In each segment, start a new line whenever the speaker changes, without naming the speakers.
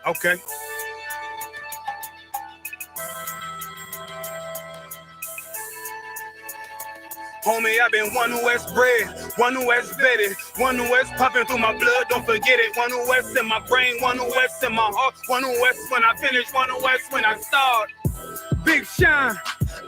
Okay. Homie, I've been one who has bred, one who has vetted, one who has pumping through my blood, don't forget it. One who has in my brain, one who has in my heart, one who has when I finish, one who has when I start. Big shine,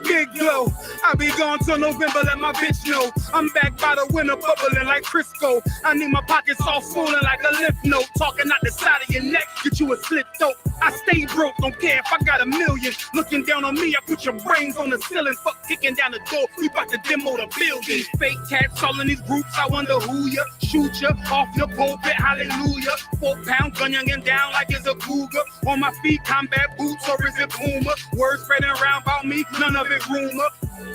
big glow. I be gone till November, let my bitch know. I'm back by the winter, bubbling like Crisco. I need my pockets all swollen like a lymph node. Talking out the side of your neck, get you a slit throat. I stay broke, don't care if I got a million. Looking down on me, I put your brains on the ceiling. Fuck kicking down the door, we bout to demo the building. Fake cats all in these groups, I wonder who ya. Shoot ya off your pulpit, hallelujah. 4-pound gun youngin' down like it's a cougar. On my feet, combat boots, or is it Puma? Words spreading around about me, none of it rumor.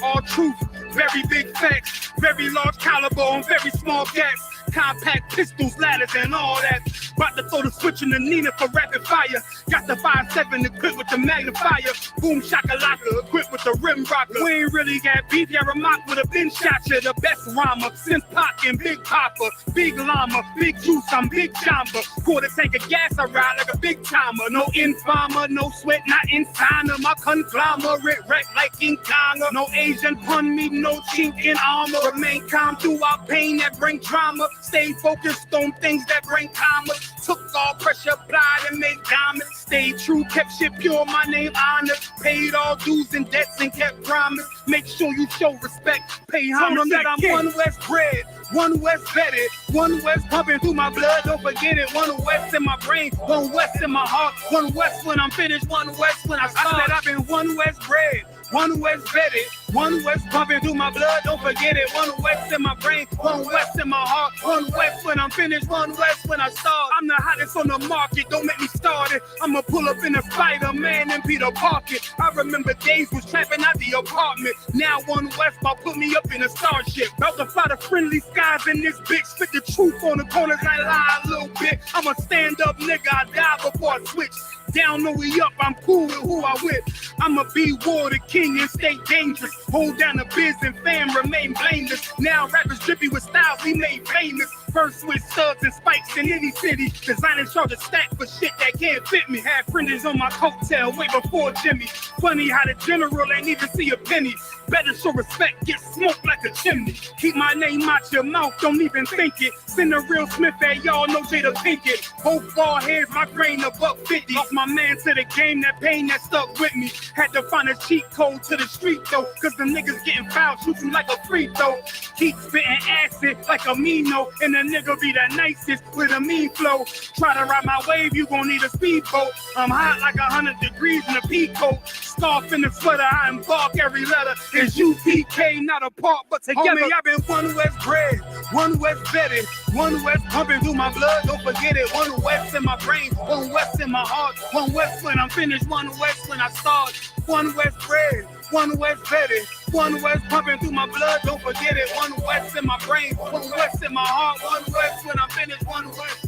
All truth, very big facts, very large caliber on very small gaps. Compact pistols, ladders, and all that. About to throw the switch in the Nina for rapid fire. Got the 5.7 equipped with the magnifier. Boom shakalaka, equipped with the rim rocker. We ain't really got beef, yeah, Ramak would have been shot you. The best rhymer since Pac and Big Papa. Big llama, big juice, I'm Big Jamba. Quarter tank of gas, I ride like a big timer. No informer, no sweat, not inside of my conglomerate. Wreck like King Konga. No Asian pun me, no chink in armor. Remain calm throughout pain that bring drama. Stay focused on things that bring commas. Took all pressure, applied and made diamonds. Stayed true, kept shit pure, my name honored. Paid all dues and debts and kept promise. Make sure you show respect, pay homage. I'm one West bred, one West vetted, one West pumping through my blood, don't forget it. One West in my brain, one West in my heart. One West when I'm finished, one West when I start. I said I've been one West bred, one West vetted, one West pumping through my blood, don't forget it. One West in my brain, one West in my heart. One West when I'm finished, one West when I start. I'm the hottest on the market, don't make me start it. I'ma pull up in a Spider-Man and Peter Parker. I remember days was trapping out the apartment. Now one West about put me up in a starship. About to fly the friendly skies in this bitch. Spit the truth on the corners, I lie a little bit. I'm a stand-up nigga, I die before I switch. Down, no we up, I'm cool with who I with. I'ma be war the king and stay dangerous. Hold down the biz and fam, remain blameless. Now rappers drippy with styles we made famous. First with studs and spikes in any city. Designing charge a stack for shit that can't fit me. Had friends on my coattail way before Jimmy. Funny how the general ain't even see a penny. Better show respect, get smoked like a chimney. Keep my name out your mouth, don't even think it. Send a real Smith at y'all, no Jada Pinkett. Both ball heads, my grain a $1.50. Lost my man to the game, that pain that stuck with me. Had to find a cheat code to the street though, cause the niggas getting fouled, shooting like a free throw. Keep spitting acid like a Mino, and the nigga be the nicest with a mean flow. Try to ride my wave, you gon' need a speedboat. I'm hot like 100 degrees in a peacoat. Scarf in the sweater, I embark every letter. It's UPK, not apart, but together. Homie, I've been one West bred, one West vetted, one West pumping through my blood, don't forget it. One West in my brain, one West in my heart. One West when I'm finished, one West when I start. One West bred, one West vetted, one West pumping through my blood, don't forget it. One West in my brain, one West in my heart. One West when I'm finished, one West.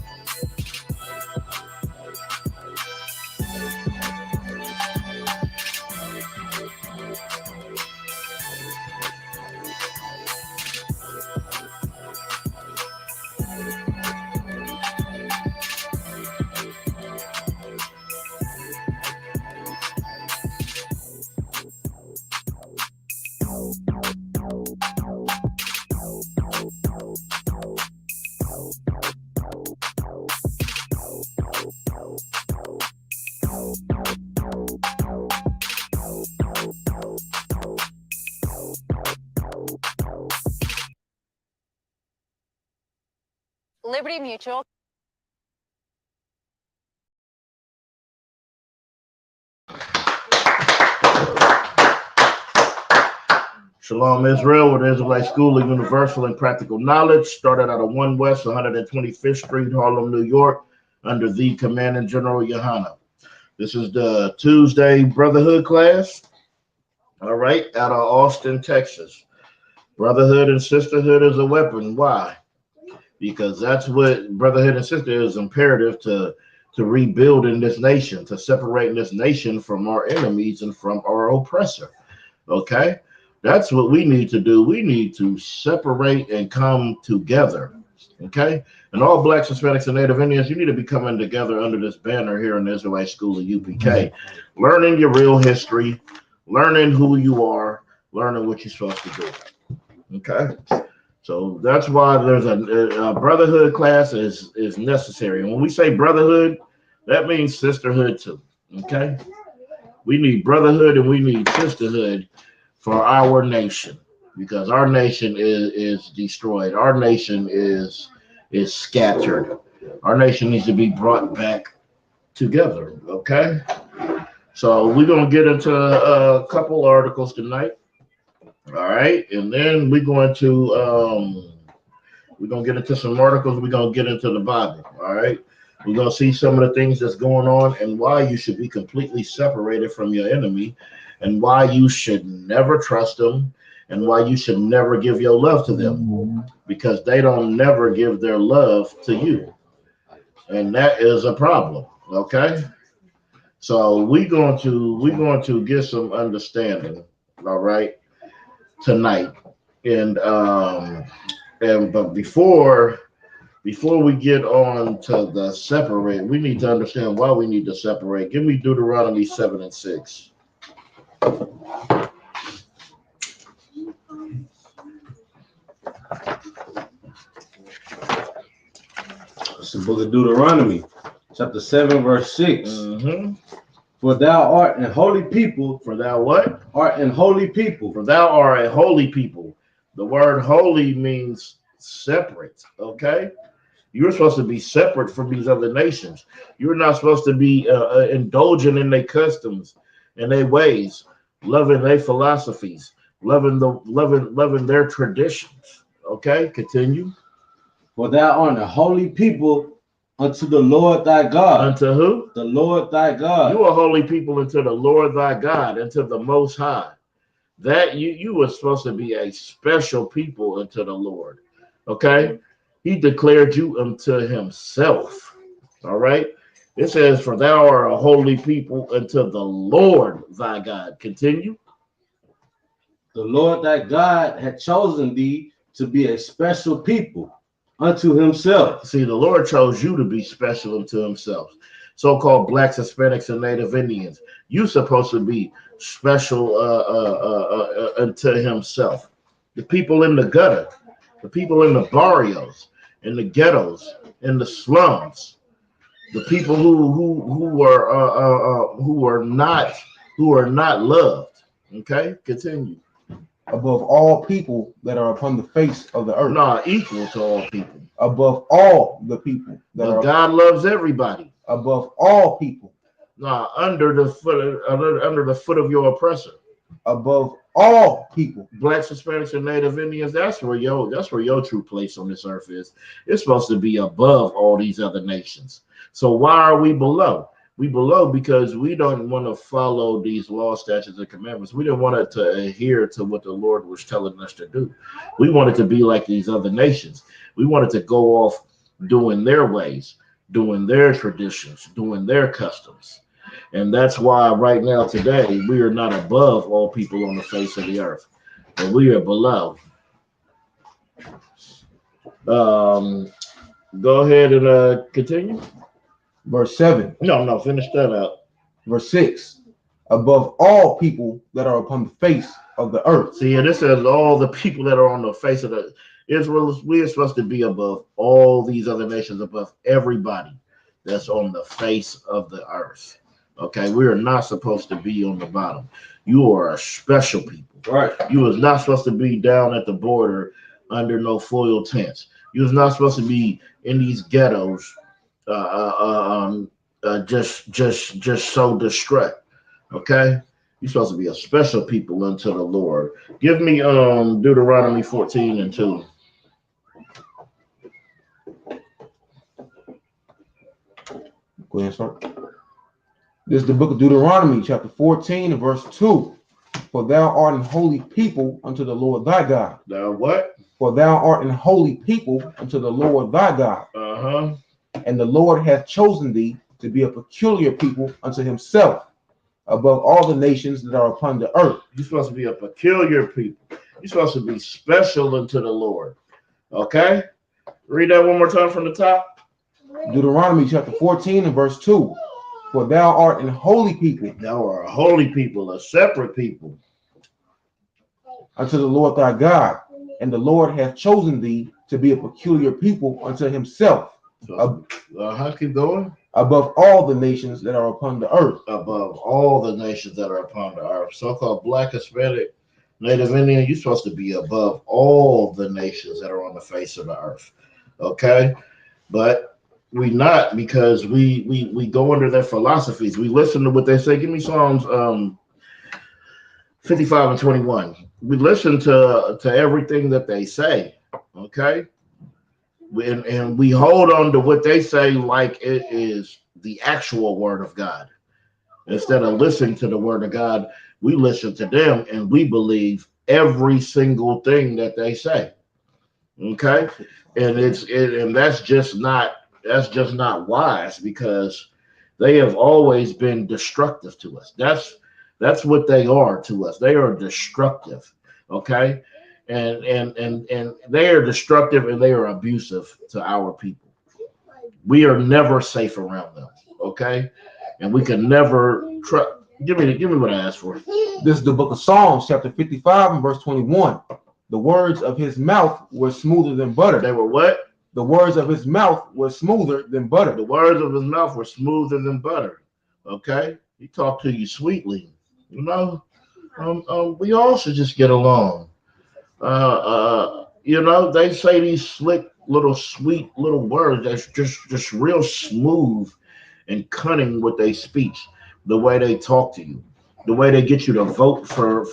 Liberty Mutual.
Shalom Israel, with Israelite School of Universal and Practical Knowledge, started out of 1 West 125th Street, Harlem, New York, under the Commanding General Yohana. This is the Tuesday Brotherhood class, all right, out of Austin, Texas. Brotherhood and sisterhood is a weapon. Why? Because that's what brotherhood and sisterhood is imperative to rebuild in this nation, to separate this nation from our enemies and from our oppressor, okay? That's what we need to do. We need to separate and come together, Okay? And all blacks, Hispanics, and Native Indians, you need to be coming together under this banner here in the Israelite School of UPK, learning your real history, learning who you are, learning what you're supposed to do. Okay? So that's why there's a brotherhood class is necessary. And when we say brotherhood, that means sisterhood too. Okay? We need brotherhood and we need sisterhood for our nation, because our nation is destroyed. Our nation is scattered. Our nation needs to be brought back together. Okay, so we're gonna get into a couple articles tonight. All right, and then we're gonna get into some articles. We're gonna get into the Bible. All right. We're going to see some of the things that's going on and why you should be completely separated from your enemy, and why you should never trust them, and why you should never give your love to them, because they don't never give their love to you. And that is a problem. Okay? So we're going to get some understanding, all right, tonight. And but before we get on to the separate, we need to understand why we need to separate. Give me Deuteronomy 7 and 6.
It's the book of Deuteronomy, chapter 7, verse 6.
Mm-hmm.
For thou art an holy people.
For thou what?
Art an holy people.
For thou art a holy people. The word holy means separate, okay? You're supposed to be separate from these other nations. You're not supposed to be indulging in their customs and their ways, loving their philosophies, loving their traditions. Okay, continue.
For thou art a holy people unto the Lord thy God.
Unto who?
The Lord thy God.
You are holy people unto the Lord thy God, unto the Most High. That you were supposed to be a special people unto the Lord. Okay. He declared you unto himself. All right. It says, for thou art a holy people unto the Lord thy God. Continue.
The Lord thy God had chosen thee to be a special people unto himself.
See, the Lord chose you to be special unto himself. So-called blacks, Hispanics, and Native Indians. You're supposed to be special unto himself. The people in the gutter, the people in the barrios, in the ghettos, in the slums, the people who are not loved. Okay, continue.
Above all people that are upon the face of the earth.
Nah, equal to all people.
Above all the people that
but
are.
God loves everybody.
Above all people.
Nah, under the foot of your oppressor.
Above all people.
Blacks, Hispanics, and Native Indians, that's where your true place on this earth is. It's supposed to be above all these other nations. So why are we below? We below because we don't want to follow these law, statutes, and commandments. We didn't want it to adhere to what the Lord was telling us to do. We wanted to be like these other nations. We wanted to go off doing their ways, doing their traditions, doing their customs. And that's why right now, today, we are not above all people on the face of the earth, but we are below. Go ahead and continue.
Verse 7.
No, finish that out.
Verse 6. Above all people that are upon the face of the earth.
See, and this says all the people that are on the face of the Israel. We are supposed to be above all these other nations, above everybody that's on the face of the earth. Okay, we are not supposed to be on the bottom. You are a special people.
Right.
You was not supposed to be down at the border under no foil tents. You was not supposed to be in these ghettos, just so distraught. Okay, you're supposed to be a special people unto the Lord. Give me Deuteronomy 14 and 2.
Go ahead, sir. This is the book of Deuteronomy, chapter 14, and verse 2. For thou art an holy people unto the Lord thy God.
Thou what?
For thou art an holy people unto the Lord thy God.
Uh-huh.
And the Lord hath chosen thee to be a peculiar people unto himself, above all the nations that are upon the earth.
You're supposed to be a peculiar people. You're supposed to be special unto the Lord. Okay? Read that one more time from the top.
Deuteronomy chapter 14 and verse 2. For thou art an holy people.
Thou art a holy people, a separate people.
Unto the Lord thy God, and the Lord hath chosen thee to be a peculiar people unto himself.
So, keep going.
Above all the nations that are upon the earth.
Above all the nations that are upon the earth. So-called Black, Hispanic, Native Indian, you're supposed to be above all the nations that are on the face of the earth. Okay? But we not, because we go under their philosophies. We listen to what they say. Give me Psalms 55 and 21. We listen to everything that they say. Okay? And we hold on to what they say like it is the actual word of God. Instead of listening to the word of God, we listen to them and we believe every single thing that they say. Okay? And that's just not wise, because they have always been destructive to us. That's what they are to us. They are destructive. Okay? And they are destructive and they are abusive to our people. We are never safe around them, okay? And we can never trust. Give me what I asked for.
This is the book of Psalms, chapter 55 and verse 21. The words of his mouth were smoother than butter.
They were what?
The words of his mouth were smoother than butter.
The words of his mouth were smoother than butter. Okay? He talked to you sweetly. You know, we all should just get along. They say these slick little sweet little words that's just real smooth and cunning with their speech, the way they talk to you, the way they get you to vote for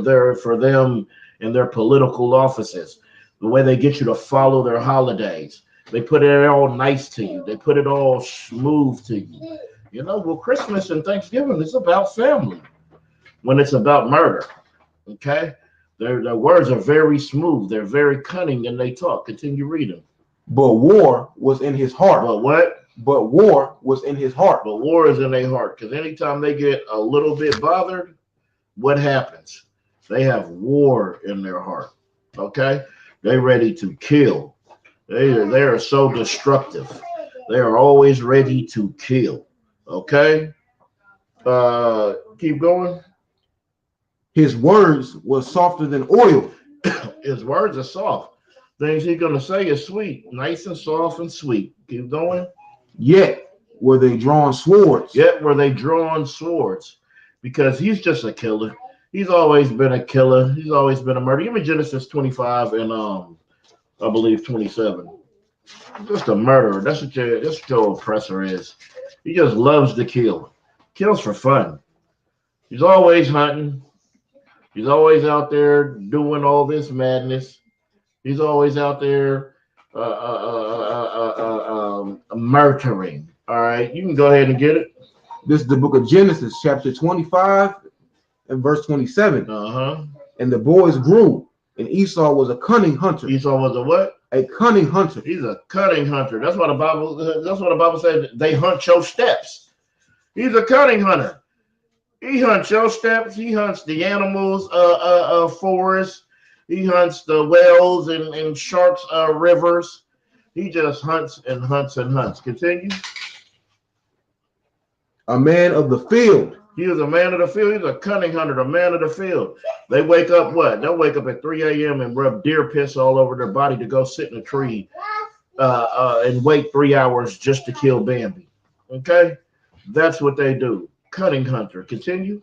them in their political offices, the way they get you to follow their holidays. They put it all nice to you. They put it all smooth to you. Well, Christmas and Thanksgiving is about family when it's about murder. Okay? Their words are very smooth. They're very cunning and they talk. Continue reading.
But war was in his heart.
But what?
But war was in his heart.
But war is in their heart. Because anytime they get a little bit bothered, what happens? They have war in their heart. Okay? They're ready to kill. They are so destructive. They are always ready to kill. Okay? Keep going.
His words were softer than oil.
His words are soft. Things he's going to say is sweet, nice and soft and sweet. Keep going.
Yet were they drawn swords.
Yet were they drawn swords. Because he's just a killer. He's always been a killer. He's always been a murderer. Give me Genesis 25 and I believe 27. Just a murderer. That's what your oppressor is. He just loves to kill. Kills for fun. He's always hunting. He's always out there doing all this madness. He's always out there murdering. All right, you can go ahead and get it.
This is the book of Genesis, chapter 25 and verse 27. And the boys grew, and Esau was a cunning hunter.
Esau was a what?
A cunning hunter.
He's a cunning hunter. That's what the Bible said. They hunt your steps. He's a cunning hunter. He hunts your steps. He hunts the animals, forests. He hunts the wells and sharks, rivers. He just hunts and hunts and hunts. Continue.
A man of the field.
He was a man of the field. He's a cunning hunter, a man of the field. They wake up what? They'll wake up at 3 a.m. and rub deer piss all over their body to go sit in a tree and wait 3 hours just to kill Bambi. Okay? That's what they do. Cunning hunter. Continue.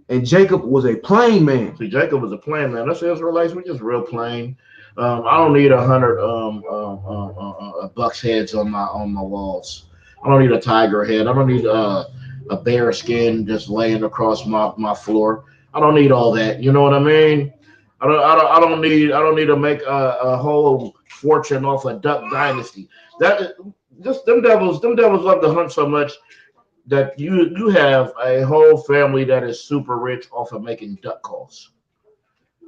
And Jacob was a plain man.
See, Jacob was a plain man. That's Israelites. We're just real plain. I don't need 100 buck's heads on my walls. I don't need a tiger head. I don't need a bear skin just laying across my floor. I don't need all that. You know what I mean? I don't need to make a whole fortune off a duck dynasty. That just them devils love to hunt so much that you have a whole family that is super rich off of making duck calls,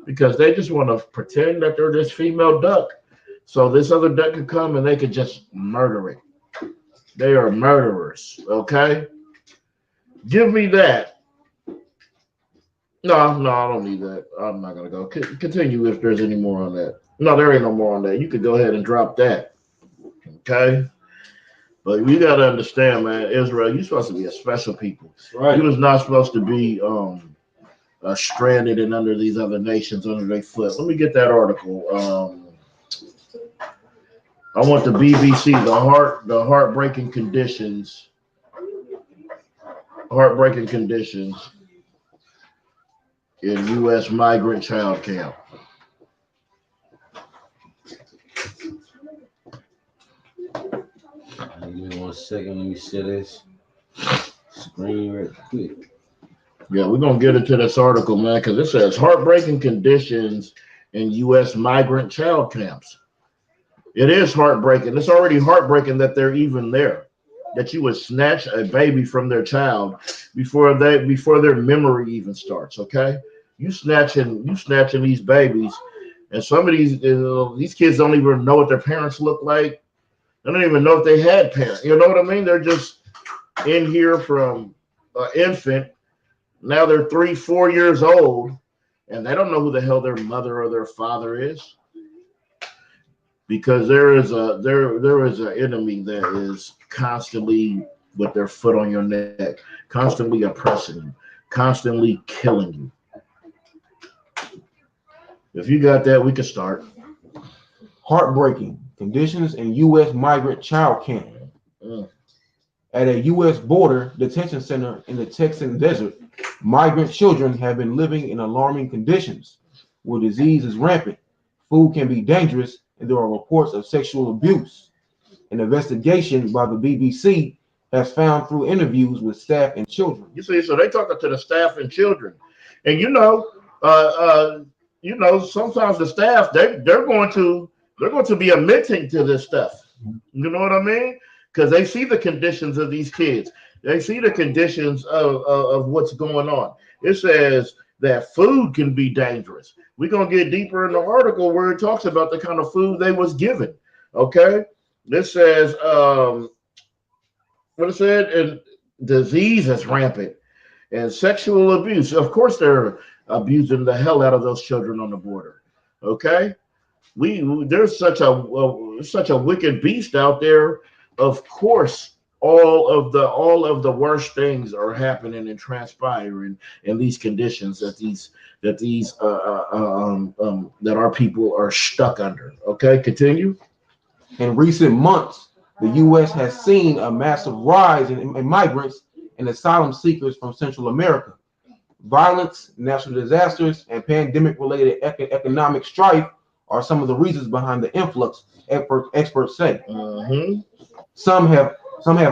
because they just want to pretend that they're this female duck, so this other duck could come and they could just murder it. They are murderers. Okay, give me that. No, I don't need that. I'm not gonna go. Continue if there's any more on that. No, there ain't no more on that. You could go ahead and drop that. Okay. But you got to understand, man, Israel, you're supposed to be a special people.
Right.
You was not supposed to be stranded and under these other nations under their foot. Let me get that article. I want the BBC, the heartbreaking conditions in U.S. migrant child camp.
Give me 1 second. Let me share this screen right quick.
Yeah, we're going to get into this article, man, because it says heartbreaking conditions in U.S. migrant child camps. It is heartbreaking. It's already heartbreaking that they're even there, that you would snatch a baby from their child before their memory even starts, okay? You snatching these babies, and some of these kids don't even know what their parents look like. They don't even know if they had parents. You know what I mean? They're just in here from an infant. Now they're 3-4 years old, and they don't know who the hell their mother or their father is, because there is an enemy that is constantly with their foot on your neck, constantly oppressing you, constantly killing you. If you got that, we can start.
Heartbreaking conditions in U.S. migrant child camp. At a U.S. border detention center in the Texan desert, migrant children have been living in alarming conditions where disease is rampant, food can be dangerous, and there are reports of sexual abuse. An investigation by the BBC has found through interviews with staff and children.
You see, so they talking to the staff and children, and sometimes the staff they're going to be admitting to this stuff. You know what I mean? Because they see the conditions of these kids. They see the conditions of what's going on. It says that food can be dangerous. We're going to get deeper in the article where it talks about the kind of food they was given. Okay? This says, what it said, and disease is rampant and sexual abuse. Of course, they're abusing the hell out of those children on the border. Okay? There's such a wicked beast out there. Of course, all of the worst things are happening and transpiring in these conditions that our people are stuck under. Okay, continue.
In recent months, the U.S. has seen a massive rise in migrants and asylum seekers from Central America. Violence, natural disasters, and pandemic-related economic strife are some of the reasons behind the influx, experts say.
Mm-hmm.
Some have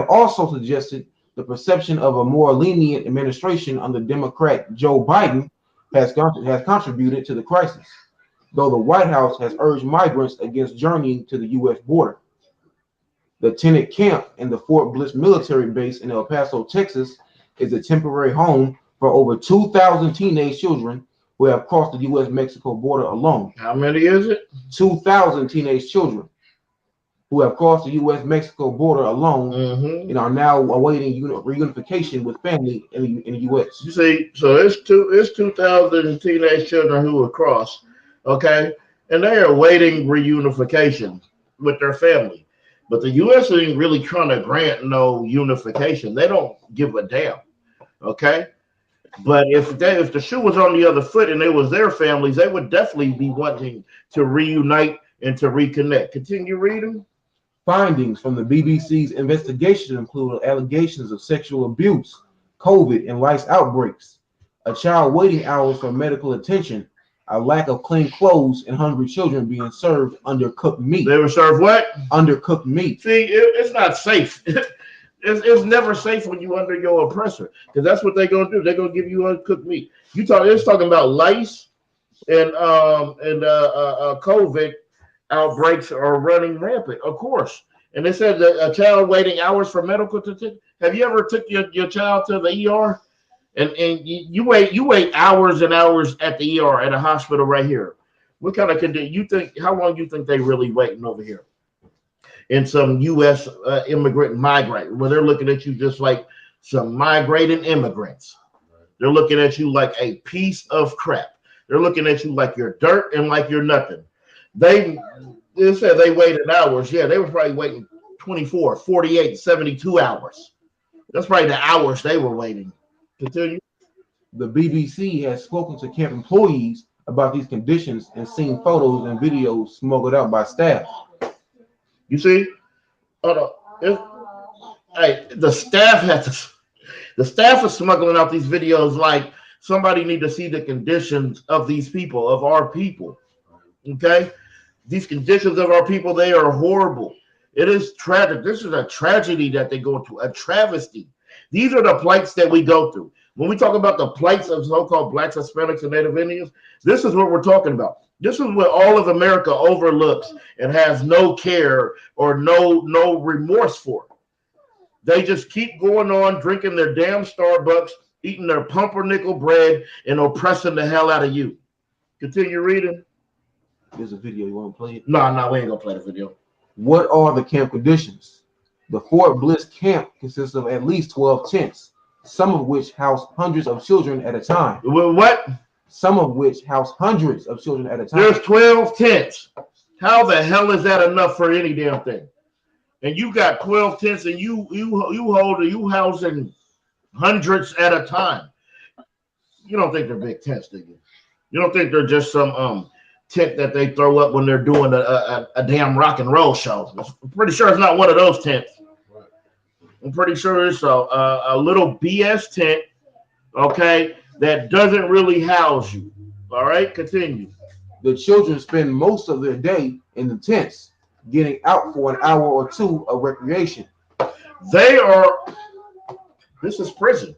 also suggested the perception of a more lenient administration under Democrat Joe Biden has contributed to the crisis, though the White House has urged migrants against journeying to the U.S. border. The Tenet Camp in the Fort Bliss military base in El Paso, Texas, is a temporary home for over 2,000 teenage children who have crossed the U.S.-Mexico border alone.
How many is it?
2,000 teenage children who have crossed the U.S.-Mexico border alone and are now awaiting reunification with family in the U.S.
You see, so it's 2,000 teenage children who have crossed, okay, and they are awaiting reunification with their family. But the U.S. ain't really trying to grant no unification. They don't give a damn, okay? But if the shoe was on the other foot and it was their families, they would definitely be wanting to reunite and to reconnect. Continue reading.
Findings from the BBC's investigation include allegations of sexual abuse, COVID, and lice outbreaks, a child waiting hours for medical attention, a lack of clean clothes, and hungry children being served undercooked meat.
They were served what?
Undercooked meat.
See, it's not safe. It's never safe when you under your oppressor, because that's what they're gonna do. They're gonna give you uncooked meat. It's talking about lice and COVID outbreaks are running rampant, of course. And they said that a child waiting hours for medical attention. Have you ever took your child to the ER? And you wait hours and hours at the ER at a hospital right here. What kind of condition you think? How long you think they really waiting over here? In some U.S. migrant, where they're looking at you just like some migrating immigrants. They're looking at you like a piece of crap. They're looking at you like you're dirt and like you're nothing. They said they waited hours. Yeah, they were probably waiting 24, 48, 72 hours. That's probably the hours they were waiting. Continue.
The BBC has spoken to camp employees about these conditions and seen photos and videos smuggled out by staff.
You see? Hey, the staff is smuggling out these videos like somebody need to see the conditions of these people, of our people. Okay? These conditions of our people, they are horrible. It is tragic. This is a tragedy that they go through, a travesty. These are the plights that we go through. When we talk about the plights of so-called Blacks, Hispanics, and Native Indians, this is what we're talking about. This is what all of America overlooks and has no care or no remorse for. They just keep going on drinking their damn Starbucks, eating their pumpernickel bread, and oppressing the hell out of you. Continue reading.
There's a video. You want to play it?
No, we ain't gonna play the video.
What are the camp conditions? The Fort Bliss camp consists of at least 12 tents, some of which house hundreds of children at a time.
What?
Some of which house hundreds of children at a time.
There's 12 tents. How the hell is that enough for any damn thing? And you got 12 tents, and you housing hundreds at a time. You don't think they're big tents, do you? You don't think they're just some tent that they throw up when they're doing a damn rock and roll show? I'm pretty sure it's not one of those tents. I'm pretty sure it's a little BS tent, okay, that doesn't really house you. All right, continue.
The children spend most of their day in the tents, getting out for an hour or two of recreation.
This is prison.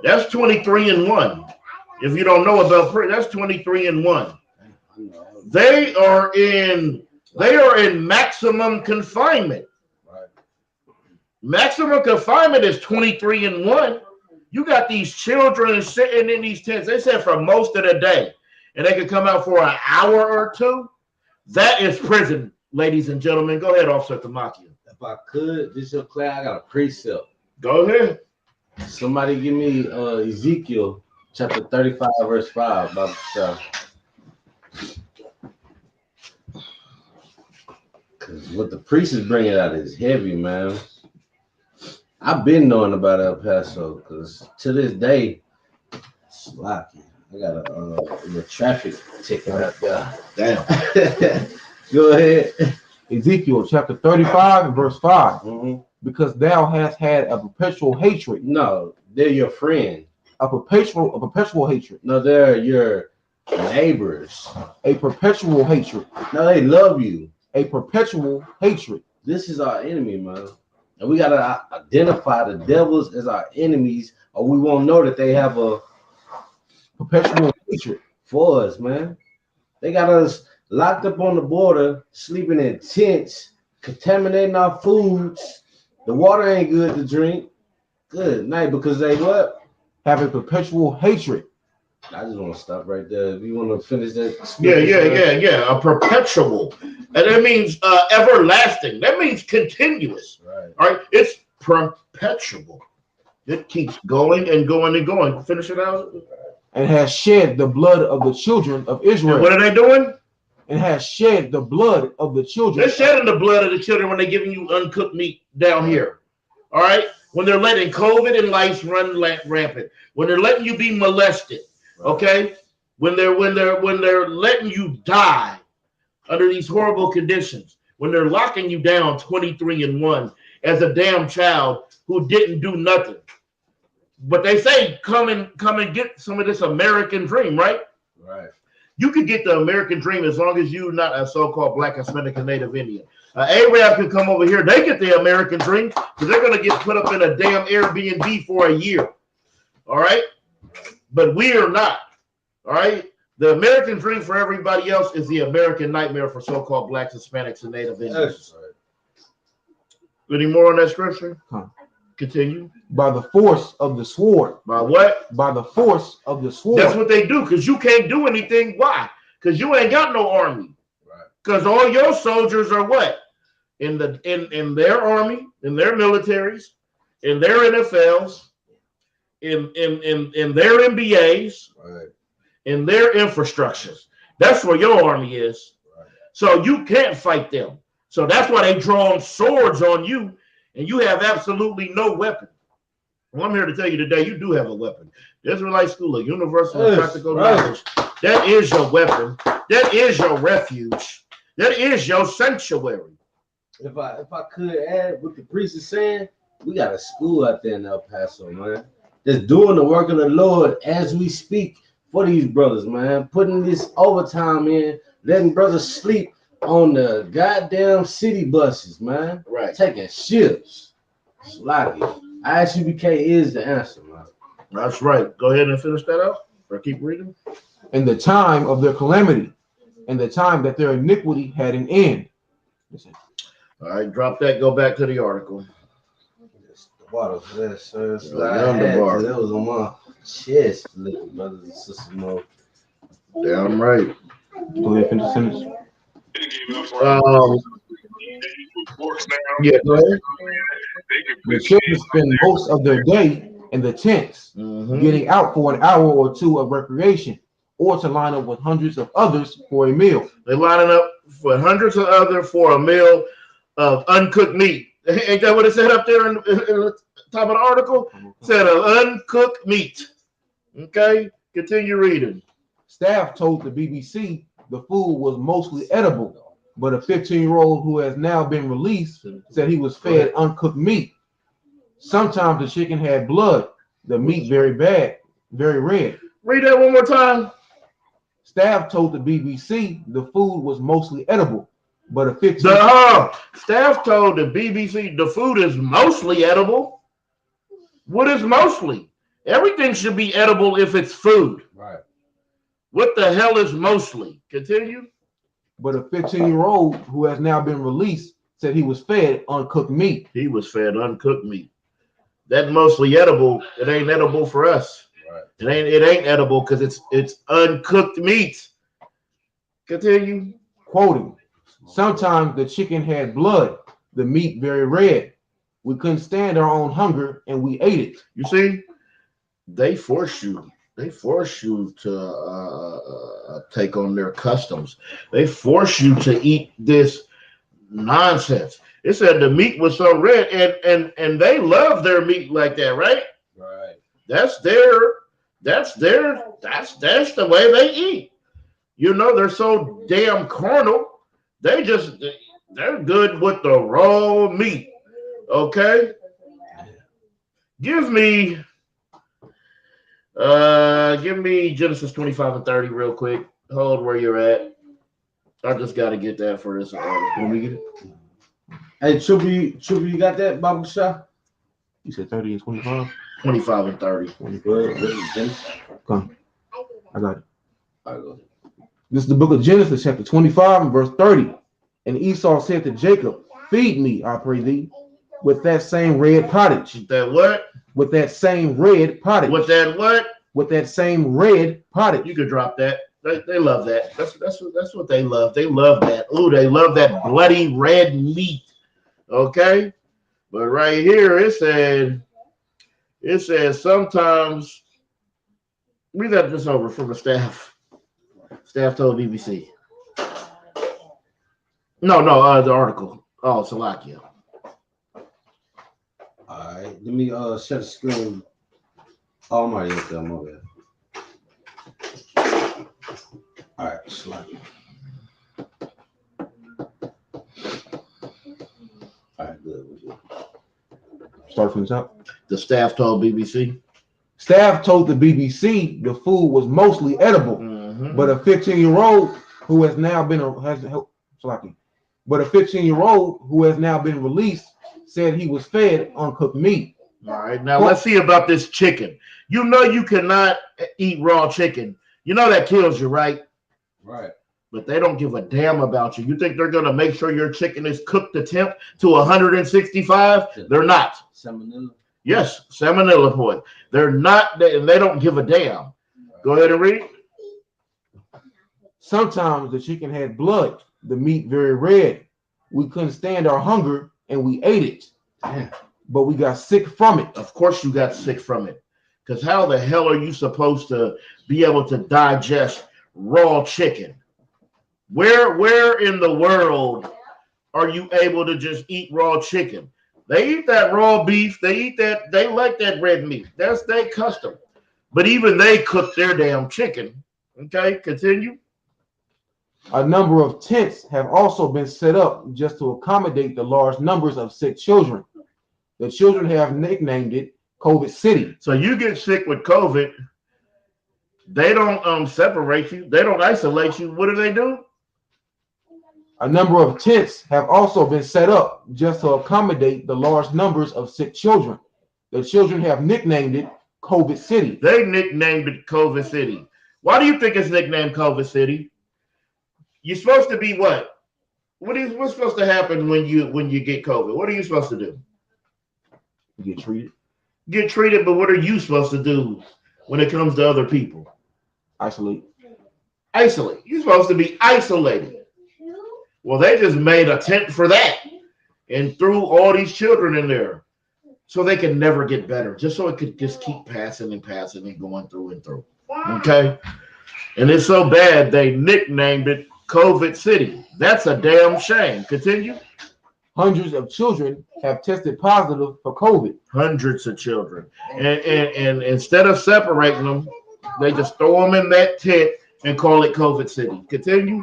That's 23-1. If you don't know about prison, that's 23-1. They are in maximum confinement. Maximum confinement is 23-1. You got these children sitting in these tents. They said for most of the day, and they could come out for an hour or two. That is prison, ladies and gentlemen. Go ahead, Officer Tamakia.
If I could, this is your class. I got a precept.
Go ahead.
Somebody give me Ezekiel chapter 35, verse 5 about the because what the priest is bringing out is heavy, man. I've been knowing about El Paso because to this day, it's lucky. I got the traffic ticket out there.
Damn.
Go ahead.
Ezekiel chapter 35 and verse 5.
Mm-hmm.
Because thou hast had a perpetual hatred.
No, they're your friend.
A perpetual hatred.
No, they're your neighbors.
A perpetual hatred.
No, they love you.
A perpetual hatred.
This is our enemy, man. And we gotta identify the devils as our enemies, or we won't know that they have a
perpetual hatred
for us, man. They got us locked up on the border, sleeping in tents, contaminating our foods. The water ain't good to drink. Good night, because they what?
Have a perpetual hatred.
I just want to stop right there. If you want to finish that.
Yeah. A perpetual. And that means everlasting. That means continuous.
Right.
All right. It's perpetual. It keeps going and going and going. Finish it out.
And has shed the blood of the children of Israel.
And what are they doing?
And has shed the blood of the children.
They're shedding the blood of the children when they're giving you uncooked meat down here. All right? When they're letting COVID and lice run rampant. When they're letting you be molested. Okay? When they're letting you die under these horrible conditions. When they're locking you down 23-1 as a damn child who didn't do nothing. But they say come and get some of this American dream, right?
Right.
You could get the American dream as long as you're not a so-called Black, Hispanic, and Native Indian. Arab can come over here. They get the American dream because they're going to get put up in a damn Airbnb for a year. All right? But we are not. All right? The American dream for everybody else is the American nightmare for so-called Blacks, Hispanics, and Native Indians. Right. Any more on that scripture?
Huh.
Continue.
By the force of the sword.
By what?
By the force of the sword.
That's what they do, because you can't do anything. Why? Because you ain't got no army.
Right.
Because all your soldiers are what? In their army, in their militaries, in their NFLs, in their MBAs,
Right.
in their infrastructures. That's where your army is. So you can't fight them. So that's why they draw swords on you, and you have absolutely no weapon. Well, I'm here to tell you today, you do have a weapon. The Israelite School of Universal and Practical Knowledge, that is your weapon. That is your refuge. That is your sanctuary.
If I could add what the priest is saying, we got a school out there in El Paso, man. That's doing the work of the Lord as we speak for these brothers, man. Putting this overtime in, letting brothers sleep on the goddamn city buses, man.
Right.
Taking shifts. Sloppy. ISUPK is the answer, man.
That's right. Go ahead and finish that up, or keep reading.
In the time of their calamity, and the time that their iniquity had an end.
All right, drop that. Go back to the article.
The water for that, sir.
That
was on my chest, little brothers and sisters. No.
Damn right.
Go ahead, finish the sentence.
Yeah, go ahead.
The children spend most of their day in the tents, getting out for an hour or two of recreation, or to line up with hundreds of others for a meal.
They're lining up for hundreds of others for a meal of uncooked meat. Ain't that what it said up there in the top of the article? It said of uncooked meat. Okay, continue reading.
Staff told the BBC the food was mostly edible, but a 15-year-old who has now been released said he was fed uncooked meat. Sometimes the chicken had blood, the meat very bad, very red.
Read that one more time.
Staff told the BBC the food was mostly edible, but a 15.
Staff told the BBC the food is mostly edible. What is mostly? Everything should be edible if it's food.
Right.
What the hell is mostly? Continue.
But a 15-year-old who has now been released said he was fed uncooked meat.
He was fed uncooked meat. That mostly edible, it ain't edible for us. Right. It ain't edible because it's uncooked meat. Continue.
Quoting, sometimes the chicken had blood, the meat very red. We couldn't stand our own hunger and we ate it.
You see, they force you to take on their customs. They force you to eat this nonsense. It said the meat was so red, and they love their meat like that, right?
Right.
That's the way they eat. You know, they're so damn carnal. They're good with the raw meat. Okay? Give me Genesis 25 and 30 real quick. Hold where you're at. I just got to get that for this. Let me get it.
Hey, Chubi, you got that, Babu Shah?
You said 30 and 25?
25 and 30.
Come. I got it.
All right, go ahead.
This is the book of Genesis, chapter 25 and verse 30. And Esau said to Jacob, feed me, I pray thee, with that same red pottage.
That what?
With that same red pottage.
With that what?
With that same red pottage.
You could drop that. They love that. That's what they love. They love that. Ooh, they love that bloody red meat. Okay? But right here it says sometimes read that this over from the staff. Staff told BBC. No, the article. Oh, Salakia.
All right, let me shut the screen. Oh, I'm already up there. I'm over there. All right, Salakia. All right, good.
Start from the top.
The staff told BBC.
Staff told the BBC the food was mostly edible, but a 15-year-old who has now been released said he was fed uncooked meat.
All right, now let's see about this chicken. You know you cannot eat raw chicken. You know that kills you, right?
Right.
But they don't give a damn about you. You think they're going to make sure your chicken is cooked to temp to 165? They're not.
Salmonella?
Yes, salmonella point. They're not, and they don't give a damn. Go ahead and read.
Sometimes the chicken had blood, the meat very red. We couldn't stand our hunger and we ate it.
Damn.
But we got sick from it.
Of course you got sick from it. Because how the hell are you supposed to be able to digest raw chicken? Where in the world are you able to just eat raw chicken? They eat that raw beef. They eat that. They like that red meat. That's their custom. But even they cook their damn chicken. Okay, continue.
A number of tents have also been set up just to accommodate the large numbers of sick children. The children have nicknamed it COVID City.
So you get sick with COVID, they don't separate you. They don't isolate you. What do?
A number of tents have also been set up just to accommodate the large numbers of sick children. The children have nicknamed it COVID City.
They nicknamed it COVID City. Why do you think it's nicknamed COVID City? You're supposed to be what? What's supposed to happen when you get COVID? What are you supposed to do?
Get treated.
Get treated, but what are you supposed to do when it comes to other people?
Isolate.
Isolate. You're supposed to be isolated. Well, they just made a tent for that and threw all these children in there so they could never get better, just so it could just keep passing and passing and going through and through. Okay? And it's so bad they nicknamed it COVID City. That's a damn shame. Continue.
Hundreds of children have tested positive for COVID.
Hundreds of children. And instead of separating them, they just throw them in that tent and call it COVID City. Continue.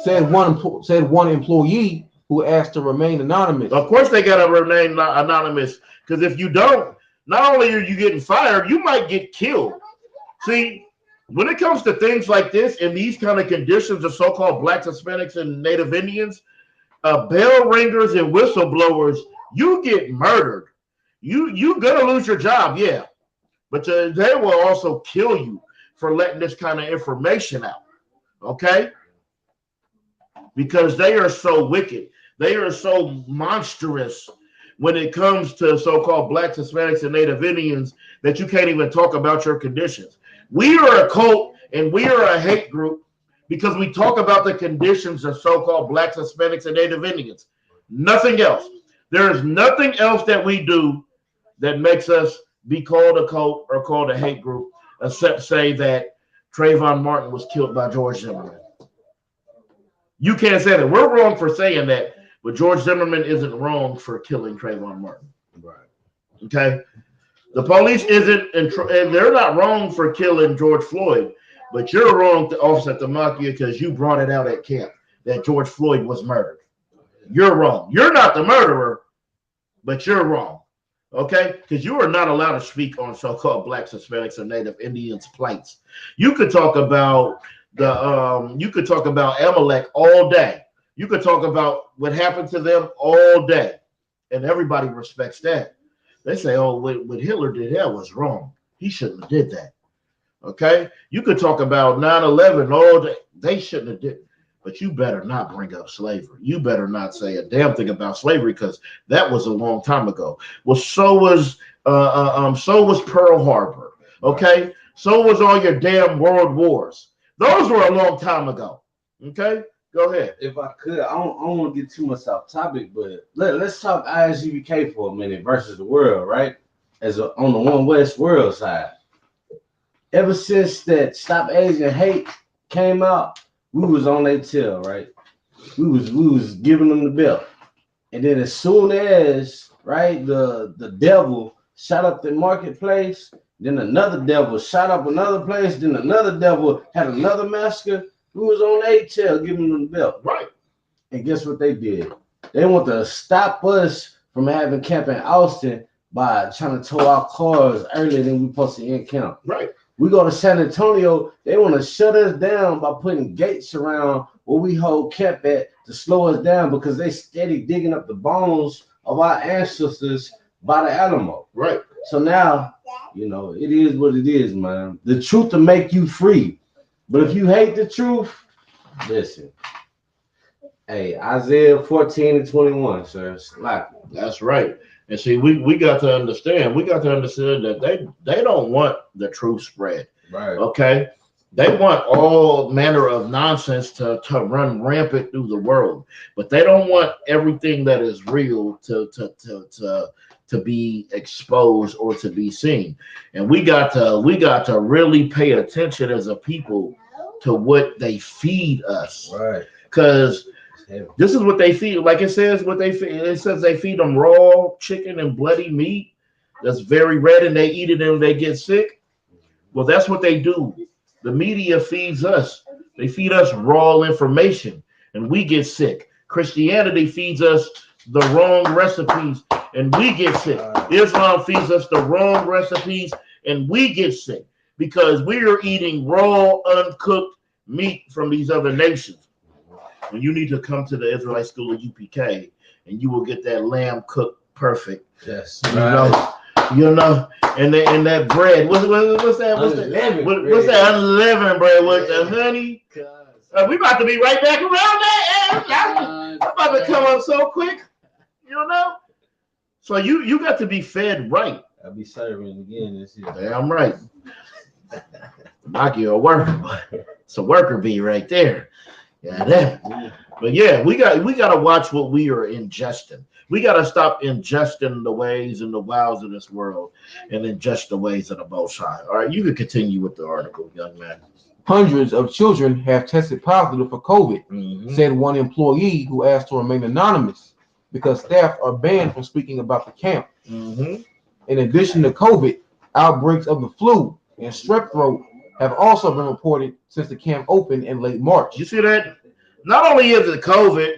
Said one employee who asked to remain anonymous.
Of course they got to remain anonymous, because if you don't, not only are you getting fired, you might get killed. See, when it comes to things like this and these kind of conditions of so-called Blacks, Hispanics, and Native Indians, bell ringers and whistleblowers, you get murdered. You gonna lose your job, yeah, but they will also kill you for letting this kind of information out. Okay? Because they are so wicked. They are so monstrous when it comes to so-called Blacks, Hispanics, and Native Indians that you can't even talk about your conditions. We are a cult and we are a hate group because we talk about the conditions of so-called Blacks, Hispanics, and Native Indians. Nothing else. There is nothing else that we do that makes us be called a cult or called a hate group, except say that Trayvon Martin was killed by George Zimmerman. You can't say that. We're wrong for saying that, but George Zimmerman isn't wrong for killing Trayvon Martin.
Right.
Okay? The police isn't, and they're not wrong for killing George Floyd, but you're wrong to offset the mafia because you brought it out at camp that George Floyd was murdered. You're wrong. You're not the murderer, but you're wrong. Okay? Because you are not allowed to speak on so-called Blacks, Hispanics, and Native Indians' plights. You could talk about you could talk about Amalek all day. You could talk about what happened to them all day, and everybody respects that. They say, "Oh, what Hitler did that was wrong. He shouldn't have did that." Okay, you could talk about 9/11 all day. They shouldn't have did, but you better not bring up slavery. You better not say a damn thing about slavery because that was a long time ago. Well, so was Pearl Harbor. Okay, so was all your damn world wars. Those were a long time ago. Okay, go ahead.
If I could, I don't want to get too much off topic, but let's talk ISUPK for a minute versus the world, right? On the One West world side. Ever since that Stop Asian Hate came out, we was on their tail, right? We was giving them the belt. And then as soon as, right, the devil shot up the marketplace, then another devil shot up another place, then another devil had another massacre. We was on their tail giving them the belt.
Right.
And guess what they did? They want to stop us from having camp in Austin by trying to tow our cars earlier than we supposed to end camp.
Right.
We go to San Antonio, they want to shut us down by putting gates around where we hold camp at to slow us down because they steady digging up the bones of our ancestors by the Alamo.
Right.
So now, it is what it is, man. The truth will make you free. But if you hate the truth, listen. Hey, Isaiah 14:21, sir. Slap it.
That's right. And see, we got to understand. We got to understand that they don't want the truth spread.
Right.
Okay. They want all manner of nonsense to run rampant through the world, but they don't want everything that is real to be exposed or to be seen. And we got to really pay attention as a people to what they feed us.
Right.
Because this is what they feed. Like it says, what they feed. It says they feed them raw chicken and bloody meat that's very red, and they eat it and they get sick. Well, that's what they do. The media feeds us. They feed us raw information, and we get sick. Christianity feeds us the wrong recipes, and we get sick. Islam feeds us the wrong recipes, and we get sick because we are eating raw, uncooked meat from these other nations. When you need to come to the Israelite School of UPK, and you will get that lamb cooked perfect.
Yes.
You know, and that bread. What's that? What's that unleavened bread with the honey? We about to be right back around that. I'm about to come up so quick. You know. So you got to be fed right.
I'll be serving again this year.
Damn right. Knock you a worker. It's a worker bee right there. Yeah, but yeah, we got to watch what we are ingesting. We got to stop ingesting the ways and the wows of this world and ingest the ways of the Most High. All right, you can continue with the article, young man.
Hundreds of children have tested positive for COVID, said one employee who asked to remain anonymous because staff are banned from speaking about the camp. In addition to COVID, outbreaks of the flu and strep throat have also been reported since the camp opened in late March.
You see that? Not only is it COVID,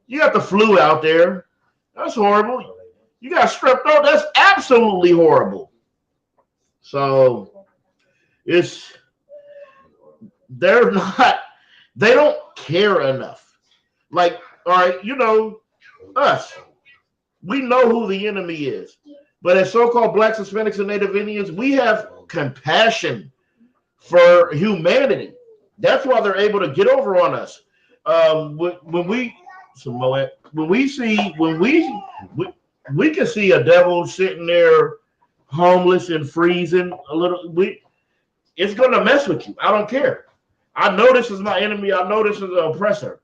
you got the flu out there. That's horrible. You got strep throat. That's absolutely horrible. So they don't care enough. Like, all right, you know, us, we know who the enemy is. But as so-called Blacks, Hispanics, and Native Indians, we have compassion for humanity. That's why they're able to get over on us. When we can see a devil sitting there homeless and freezing a little, it's gonna mess with you. I don't care. I know this is my enemy. I know this is an oppressor.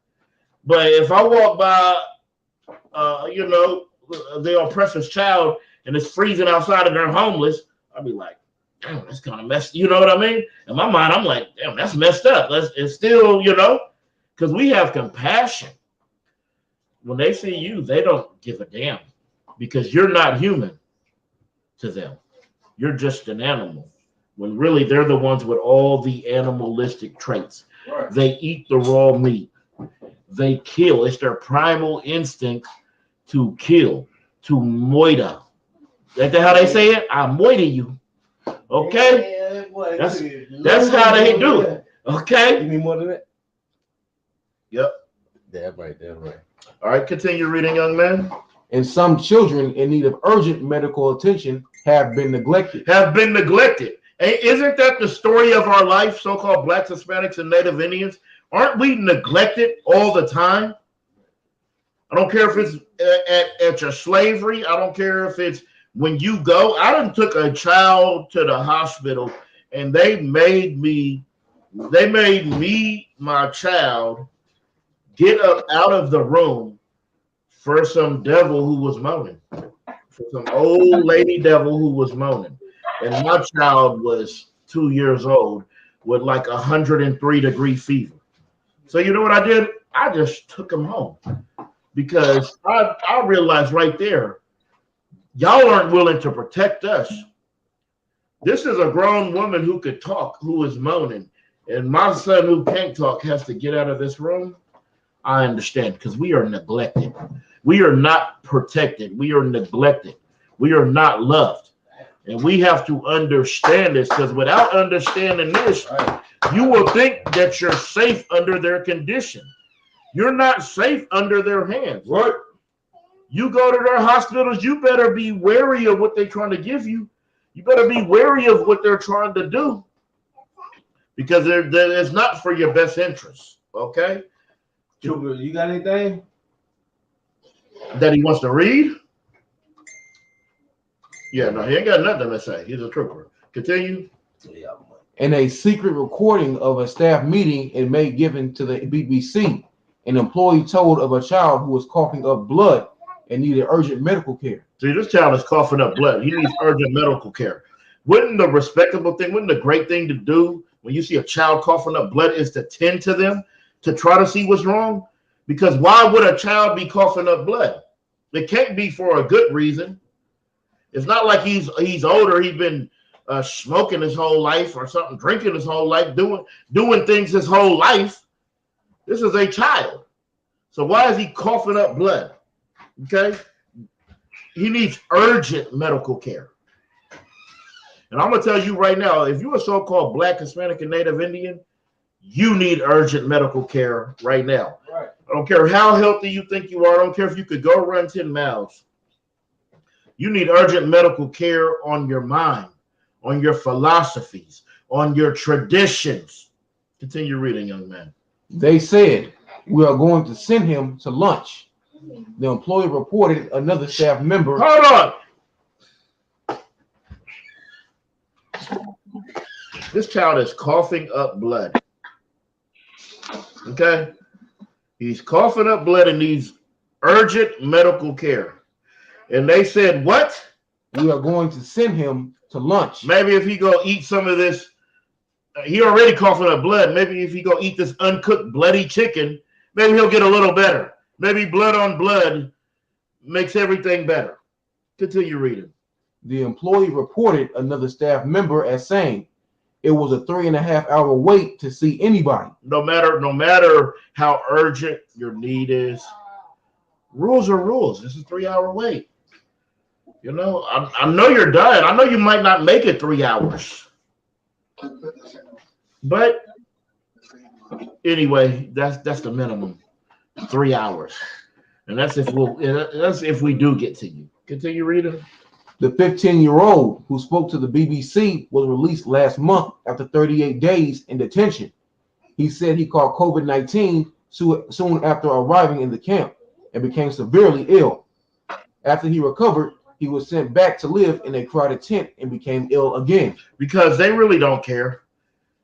But if I walk by, the oppressor's child and it's freezing outside and they're homeless, I'll be like, damn, that's kind of messed. You know what I mean? In my mind, I'm like, damn, that's messed up. It's still, because we have compassion. When they see you, they don't give a damn because you're not human to them. You're just an animal. When really they're the ones with all the animalistic traits. Right. They eat the raw meat. They kill. It's their primal instinct to kill, to moida. That's how they say it. I moida you. Okay? That's how they do it. Okay?
You need more than that?
Yep.
Damn right.
All right, continue reading, young man.
And some children in need of urgent medical attention have been neglected. Isn't that the story of our life, so-called Blacks, Hispanics, and Native Indians? Aren't we neglected all the time? I don't care if it's at your slavery. I don't care if it's when you go. I done took a child to the hospital, and they made me, my child, get up out of the room for some devil who was moaning, for some old lady devil who was moaning. And my child was 2 years old with like 103-degree fever. So you know what I did? I just took him home because I realized right there, y'all aren't willing to protect us. This is a grown woman who could talk, who is moaning. And my son who can't talk has to get out of this room. I understand because we are neglected. We are not protected. We are neglected. We are not loved. And we have to understand this because without understanding this, you will think that you're safe under their condition. You're not safe under their hands. Right? You go to their hospitals, you better be wary of what they're trying to give you. You better be wary of what they're trying to do because it's not for your best interest. Okay?
You got anything
that he wants to read? Yeah, no, he ain't got nothing to say. He's a trooper. Continue.
In a secret recording of a staff meeting in May given to the BBC, an employee told of a child who was coughing up blood and needed urgent medical care.
See, this child is coughing up blood. He needs urgent medical care. Wouldn't the respectable thing, wouldn't the great thing to do when you see a child coughing up blood, is to tend to them, to try to see what's wrong. Because why would a child be coughing up blood? It can't be for a good reason. It's not like he's older. He's been smoking his whole life or something, drinking his whole life, doing things his whole life. This is a child. So why is he coughing up blood? Okay? He needs urgent medical care. And I'm going to tell you right now, if you're a so-called Black, Hispanic, and Native Indian, you need urgent medical care right now.
Right.
I don't care how healthy you think you are. I don't care if you could go run 10 miles. You need urgent medical care on your mind, on your philosophies, on your traditions. Continue reading, young man.
They said, we are going to send him to lunch. The employee reported another staff member.
Hold on. This child is coughing up blood. Okay? He's coughing up blood and needs urgent medical care. And they said, what?
We are going to send him to lunch.
Maybe if he go eat some of this, he already coughing up blood. Maybe if he go eat this uncooked bloody chicken, maybe he'll get a little better. Maybe blood on blood makes everything better. Continue reading.
The employee reported another staff member as saying it was a 3.5-hour wait to see anybody.
No matter how urgent your need is, rules are rules. This is a 3-hour wait. You know, I know you're dying. I know you might not make it 3 hours. But anyway, that's the minimum. 3 hours. And that's if we do get to you. Continue reading.
The 15-year-old who spoke to the BBC was released last month after 38 days in detention. He said he caught COVID-19 soon after arriving in the camp and became severely ill. After he recovered, he was sent back to live in a crowded tent and became ill again.
Because they really don't care.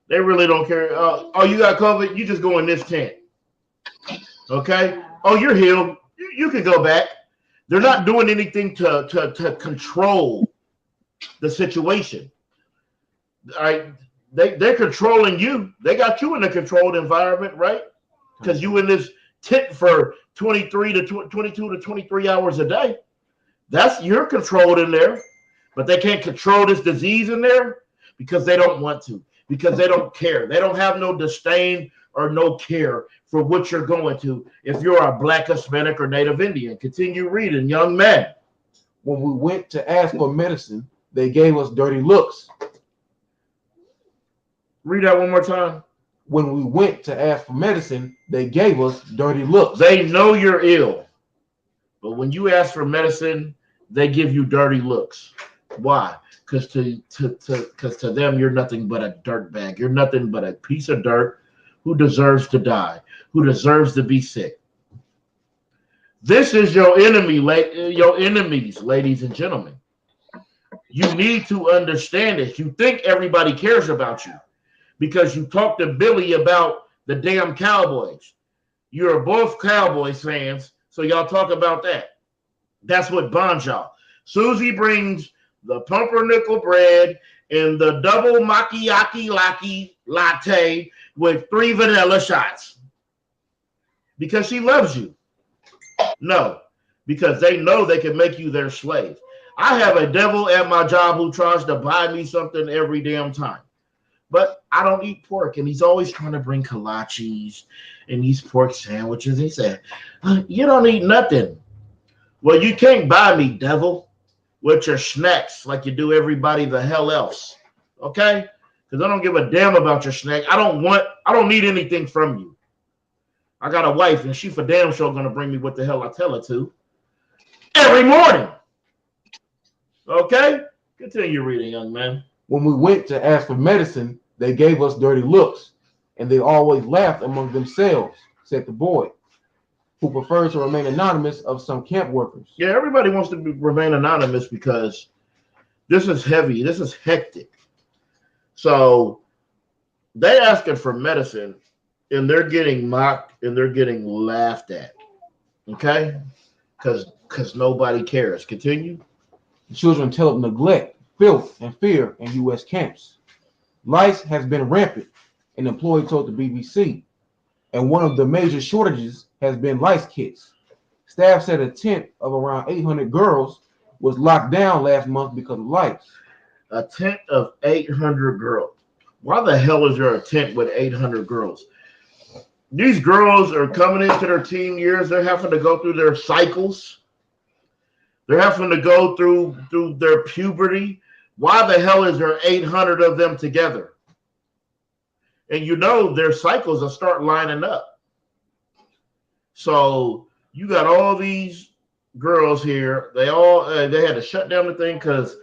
They really don't care. Oh, you got COVID? You just go in this tent. Okay? Oh, you're healed. You can go back. They're not doing anything to control the situation. All right? They're controlling you. They got you in a controlled environment, right? Because you in this tent for 22 to 23 hours a day. You're controlled in there, but they can't control this disease in there because they don't want to, because they don't care. They don't have no disdain or no care for what you're going to if you're a Black, Hispanic, or Native Indian. Continue reading, young man.
When we went to ask for medicine, they gave us dirty looks.
Read that one more time.
When we went to ask for medicine, they gave us dirty looks.
They know you're ill, but when you ask for medicine, they give you dirty looks. Why? Because to them, you're nothing but a dirt bag. You're nothing but a piece of dirt who deserves to die, who deserves to be sick. This is your enemy, your enemies, ladies and gentlemen. You need to understand this. You think everybody cares about you because you talked to Billy about the damn Cowboys. You're both Cowboys fans, so y'all talk about that. That's what bonds y'all. Susie brings the pumpernickel bread and the double macchiato latte with 3 vanilla shots because she loves you. No, because they know they can make you their slave. I have a devil at my job who tries to buy me something every damn time. But I don't eat pork, and he's always trying to bring kolaches and these pork sandwiches. He said, you don't eat nothing. Well, you can't buy me, devil, with your snacks like you do everybody the hell else. Okay? Because I don't give a damn about your snack. I don't need anything from you. I got a wife, and she for damn sure going to bring me what the hell I tell her to every morning. Okay? Continue reading, young man.
When we went to ask for medicine, they gave us dirty looks, and they always laughed among themselves, said the boy, who prefers to remain anonymous of some camp workers.
Yeah, everybody wants to remain anonymous because this is heavy. This is hectic. So they asking for medicine, and they're getting mocked, and they're getting laughed at. Okay? Because nobody cares. Continue.
The children tell of neglect, filth, and fear in U.S. camps. Lice has been rampant, an employee told the BBC. And one of the major shortages has been lice kits. Staff said a tent of around 800 girls was locked down last month because of lice.
A tent of 800 girls. Why the hell is there a tent with 800 girls? These girls are coming into their teen years. They're having to go through their cycles. They're having to go through their puberty. Why the hell is there 800 of them together? And you know their cycles will start lining up. So you got all these girls here. They had to shut down the thing because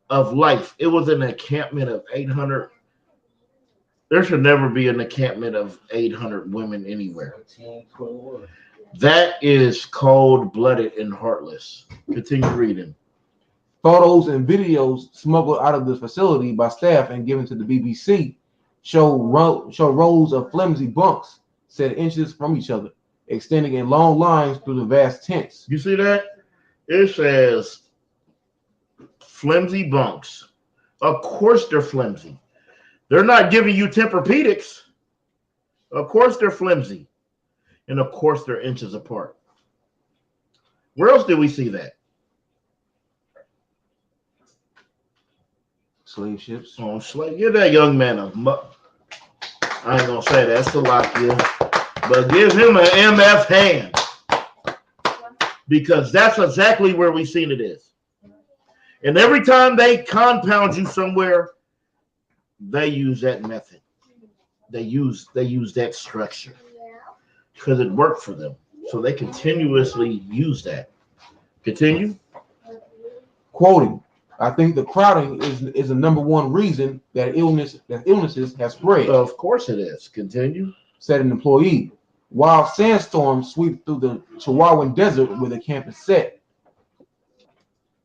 of life. It was an encampment of 800. There should never be an encampment of 800 women anywhere. That is cold-blooded and heartless. Continue reading.
Photos and videos smuggled out of the facility by staff and given to the BBC show rows of flimsy bunks set inches from each other, extending in long lines through the vast tents.
You see that? It says flimsy bunks. Of course they're flimsy. They're not giving you Tempur-Pedics. Of course they're flimsy. And of course they're inches apart. Where else did we see that?
Slave ships.
Oh, slave. Give that young man a I ain't gonna say that. Salakia. But give him an MF hand. Because that's exactly where we seen it is. And every time they compound you somewhere, they use that method. They use that structure. Because it worked for them. So they continuously use that. Continue.
Quoting, I think the crowding is the number one reason that illnesses have spread.
Of course it is. Continue.
Said an employee. Wild sandstorms sweep through the Chihuahuan desert where the camp is set.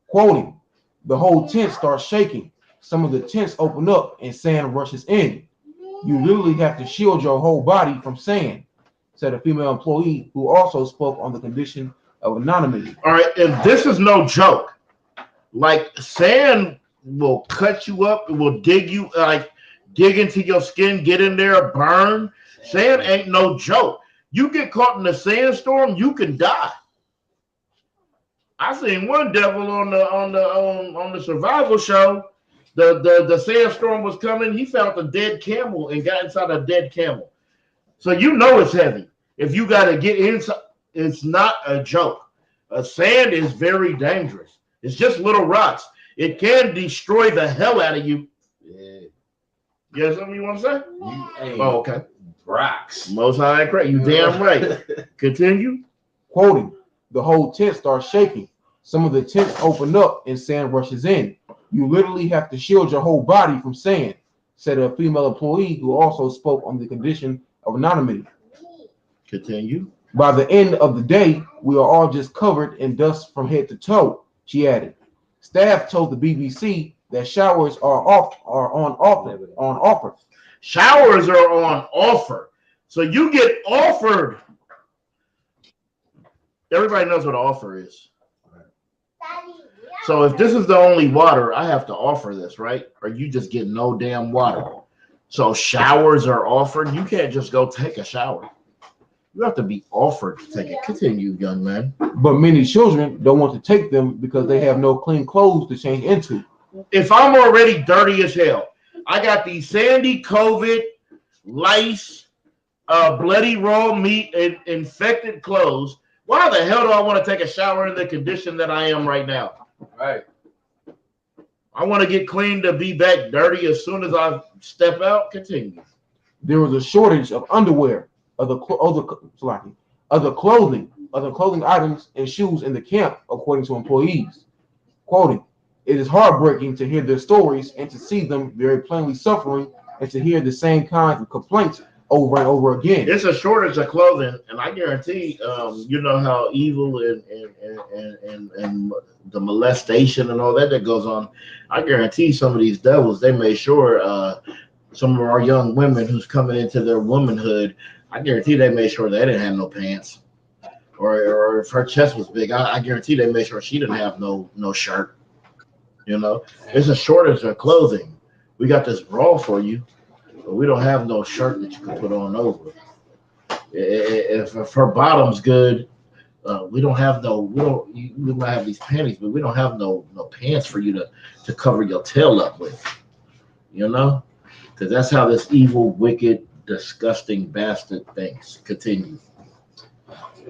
Quoting, the whole tent starts shaking. Some of the tents open up and sand rushes in. You literally have to shield your whole body from sand, said a female employee who also spoke on the condition of anonymity.
All right, and this is no joke. Like, sand will cut you up, it will dig into your skin, get in there, burn. Sand ain't no joke. You get caught in a sandstorm, you can die. I seen one devil on the survival show. The sandstorm was coming. He found a dead camel and got inside a dead camel. So you know it's heavy. If you got to get inside, it's not a joke. Sand is very dangerous. It's just little rocks. It can destroy the hell out of you. Yeah. You have something you want to say? Oh, okay.
Rocks.
Most High and crazy. You damn right. Continue.
Quoting, the whole tent starts shaking. Some of the tents open up and sand rushes in. You literally have to shield your whole body from sand, said a female employee who also spoke on the condition of anonymity.
Continue.
By the end of the day, we are all just covered in dust from head to toe, she added. Staff told the BBC that showers are on offer.
Showers are on offer. So you get offered. Everybody knows what an offer is. So if this is the only water, I have to offer this, right? Or you just get no damn water. So showers are offered. You can't just go take a shower. You have to be offered to take it. Continue, young man.
But many children don't want to take them because they have no clean clothes to change into.
If I'm already dirty as hell, I got these sandy COVID, lice, bloody raw meat, and infected clothes. Why the hell do I want to take a shower in the condition that I am right now?
Right.
I want to get clean to be back dirty as soon as I step out. Continue.
There was a shortage of underwear, other clothing items, and shoes in the camp, according to employees. Quoting, it is heartbreaking to hear their stories and to see them very plainly suffering and to hear the same kinds of complaints over and over again.
It's a shortage of clothing, and I guarantee, you know how evil and the molestation and all that goes on. I guarantee some of these devils, they made sure some of our young women who's coming into their womanhood, I guarantee they made sure they didn't have no pants, or if her chest was big, I guarantee they made sure she didn't have no shirt. You know, there's a shortage of clothing. We got this bra for you. But we don't have no shirt that you can put on over. If her bottom's good, we don't have no. We might have these panties, but we don't have no pants for you to cover your tail up with. You know, because that's how this evil, wicked, disgusting bastard thinks. Continue.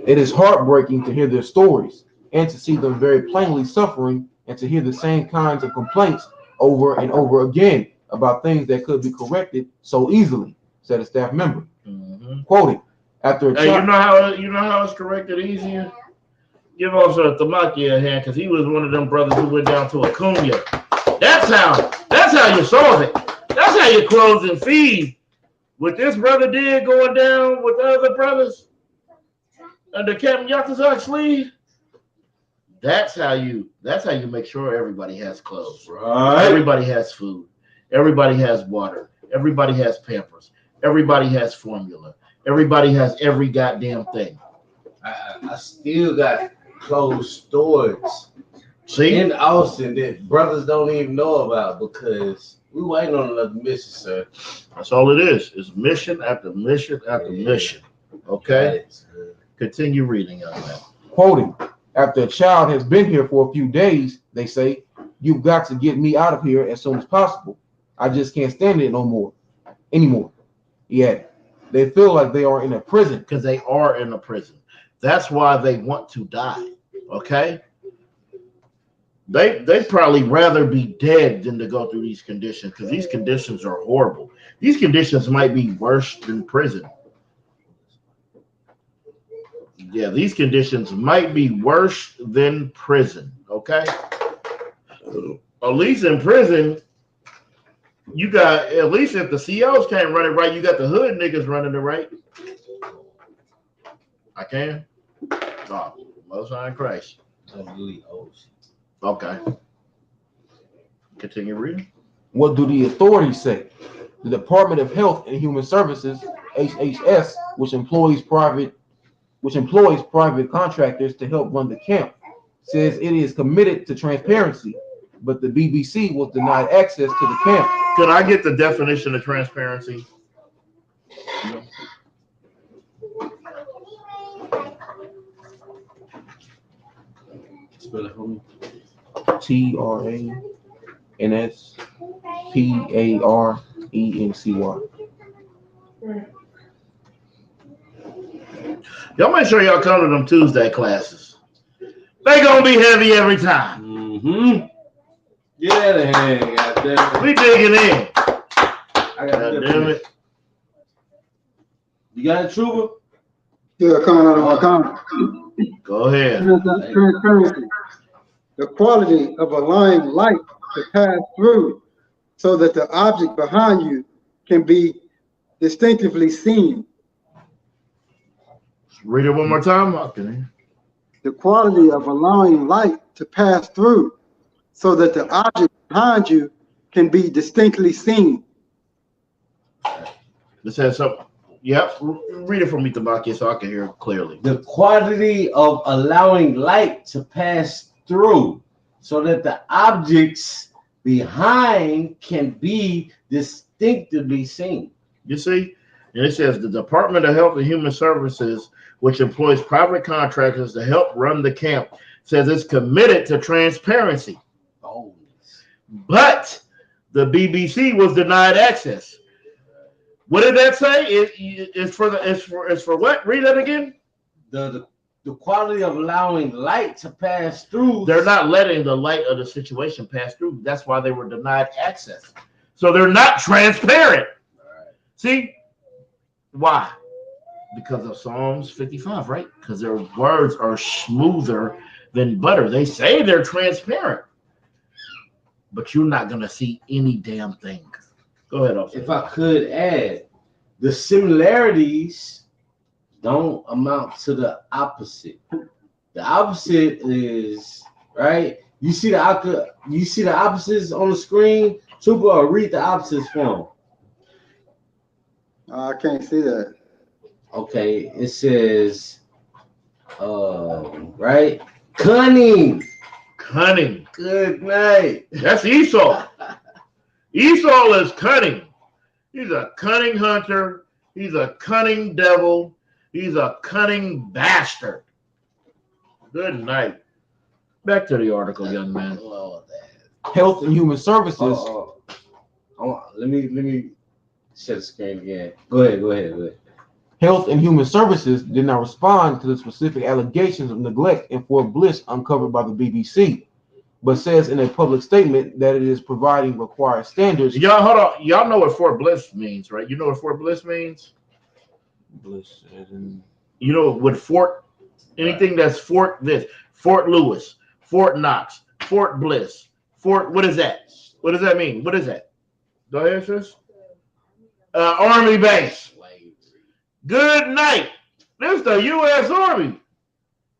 It is heartbreaking to hear their stories and to see them very plainly suffering and to hear the same kinds of complaints over and over again about things that could be corrected so easily, said a staff member.
Mm-hmm.
Quoting, after a child,
you know how it's corrected easier? Give also Tamaki a hand because he was one of them brothers who went down to Acuna. That's how you solve it. That's how you close and feed. What this brother did going down with the other brothers under Captain Yakazak's sleeve, that's how you make sure everybody has clothes.
Right.
Everybody has food. Everybody has water. Everybody has Pampers. Everybody has formula. Everybody has every goddamn thing.
I still got closed stores
See?
in Austin that brothers don't even know about because we waiting on another mission, sir.
That's all it is. It's mission after mission after mission. Okay? Continue reading on that.
quoting, after a child has been here for a few days, they say, you've got to get me out of here as soon as possible. I just can't stand it anymore. Yet they feel like they are in a prison.
Because they are in a prison. That's why they want to die. Okay? They probably rather be dead than to go through these conditions because these conditions are horrible. These conditions might be worse than prison. Yeah, these conditions might be worse than prison. Okay? At least in prison, you got, at least if the COs can't run it right, you got the hood niggas running it right. I can? Oh, Most High in Christ. Okay. Continue reading.
What do the authorities say? The Department of Health and Human Services, HHS, which employs private contractors to help run the camp, says it is committed to transparency, but the BBC was denied access to the camp.
Can I get the definition of transparency?
Spell it for me.
TRANSPARENCY.
Y'all make sure y'all come to them Tuesday classes. They gonna be heavy every time.
Mm-hmm. Get out of here, goddamn.
We digging in.
I got it. You got it, Trooper?
Yeah, coming out of my comment.
Go ahead.
Transparency. The quality of allowing light to pass through so that the object behind you can be distinctively seen.
Read it one more time. Okay.
The quality of allowing light to pass through so that the object behind you can be distinctly seen.
This has something. Yep. Read it for me, Tabaki, so I can hear it clearly.
The quality of allowing light to pass through so that the objects behind can be distinctively seen.
You see? And it says the Department of Health and Human Services, which employs private contractors to help run the camp, says it's committed to transparency.
Oh.
But the BBC was denied access. What did that say? It's for what? Read that again.
The quality of allowing light to pass through.
They're not letting the light of the situation pass through. That's why they were denied access. So they're not transparent.
Right.
See? Why? Because of Psalms 55, right? Because their words are smoother than butter. They say they're transparent, but you're not going to see any damn thing. Go ahead, officer.
If I could add, the similarities don't amount to the opposite. The opposite is, right? You see the opposites on the screen? Super, read the opposites for them.
I can't see that.
Okay, it says, right? Cunning.
Cunning.
Good night.
That's Esau. Esau is cunning. He's a cunning hunter. He's a cunning devil. He's a cunning bastard. Good night. Back to the article, young man.
Health and Human Services.
Let me share the screen again. Go ahead.
Health and Human Services did not respond to the specific allegations of neglect in Fort Bliss uncovered by the BBC, but says in a public statement that it is providing required standards.
Y'all, hold on. Y'all know what Fort Bliss means, right? You know what Fort Bliss means?
Bliss,
you know what Fort, anything that's Fort this, Fort Lewis, Fort Knox, Fort Bliss, Fort, what is that? What does that mean? What is that? Go ahead, sis. Army base. Good night. This is the U.S. Army.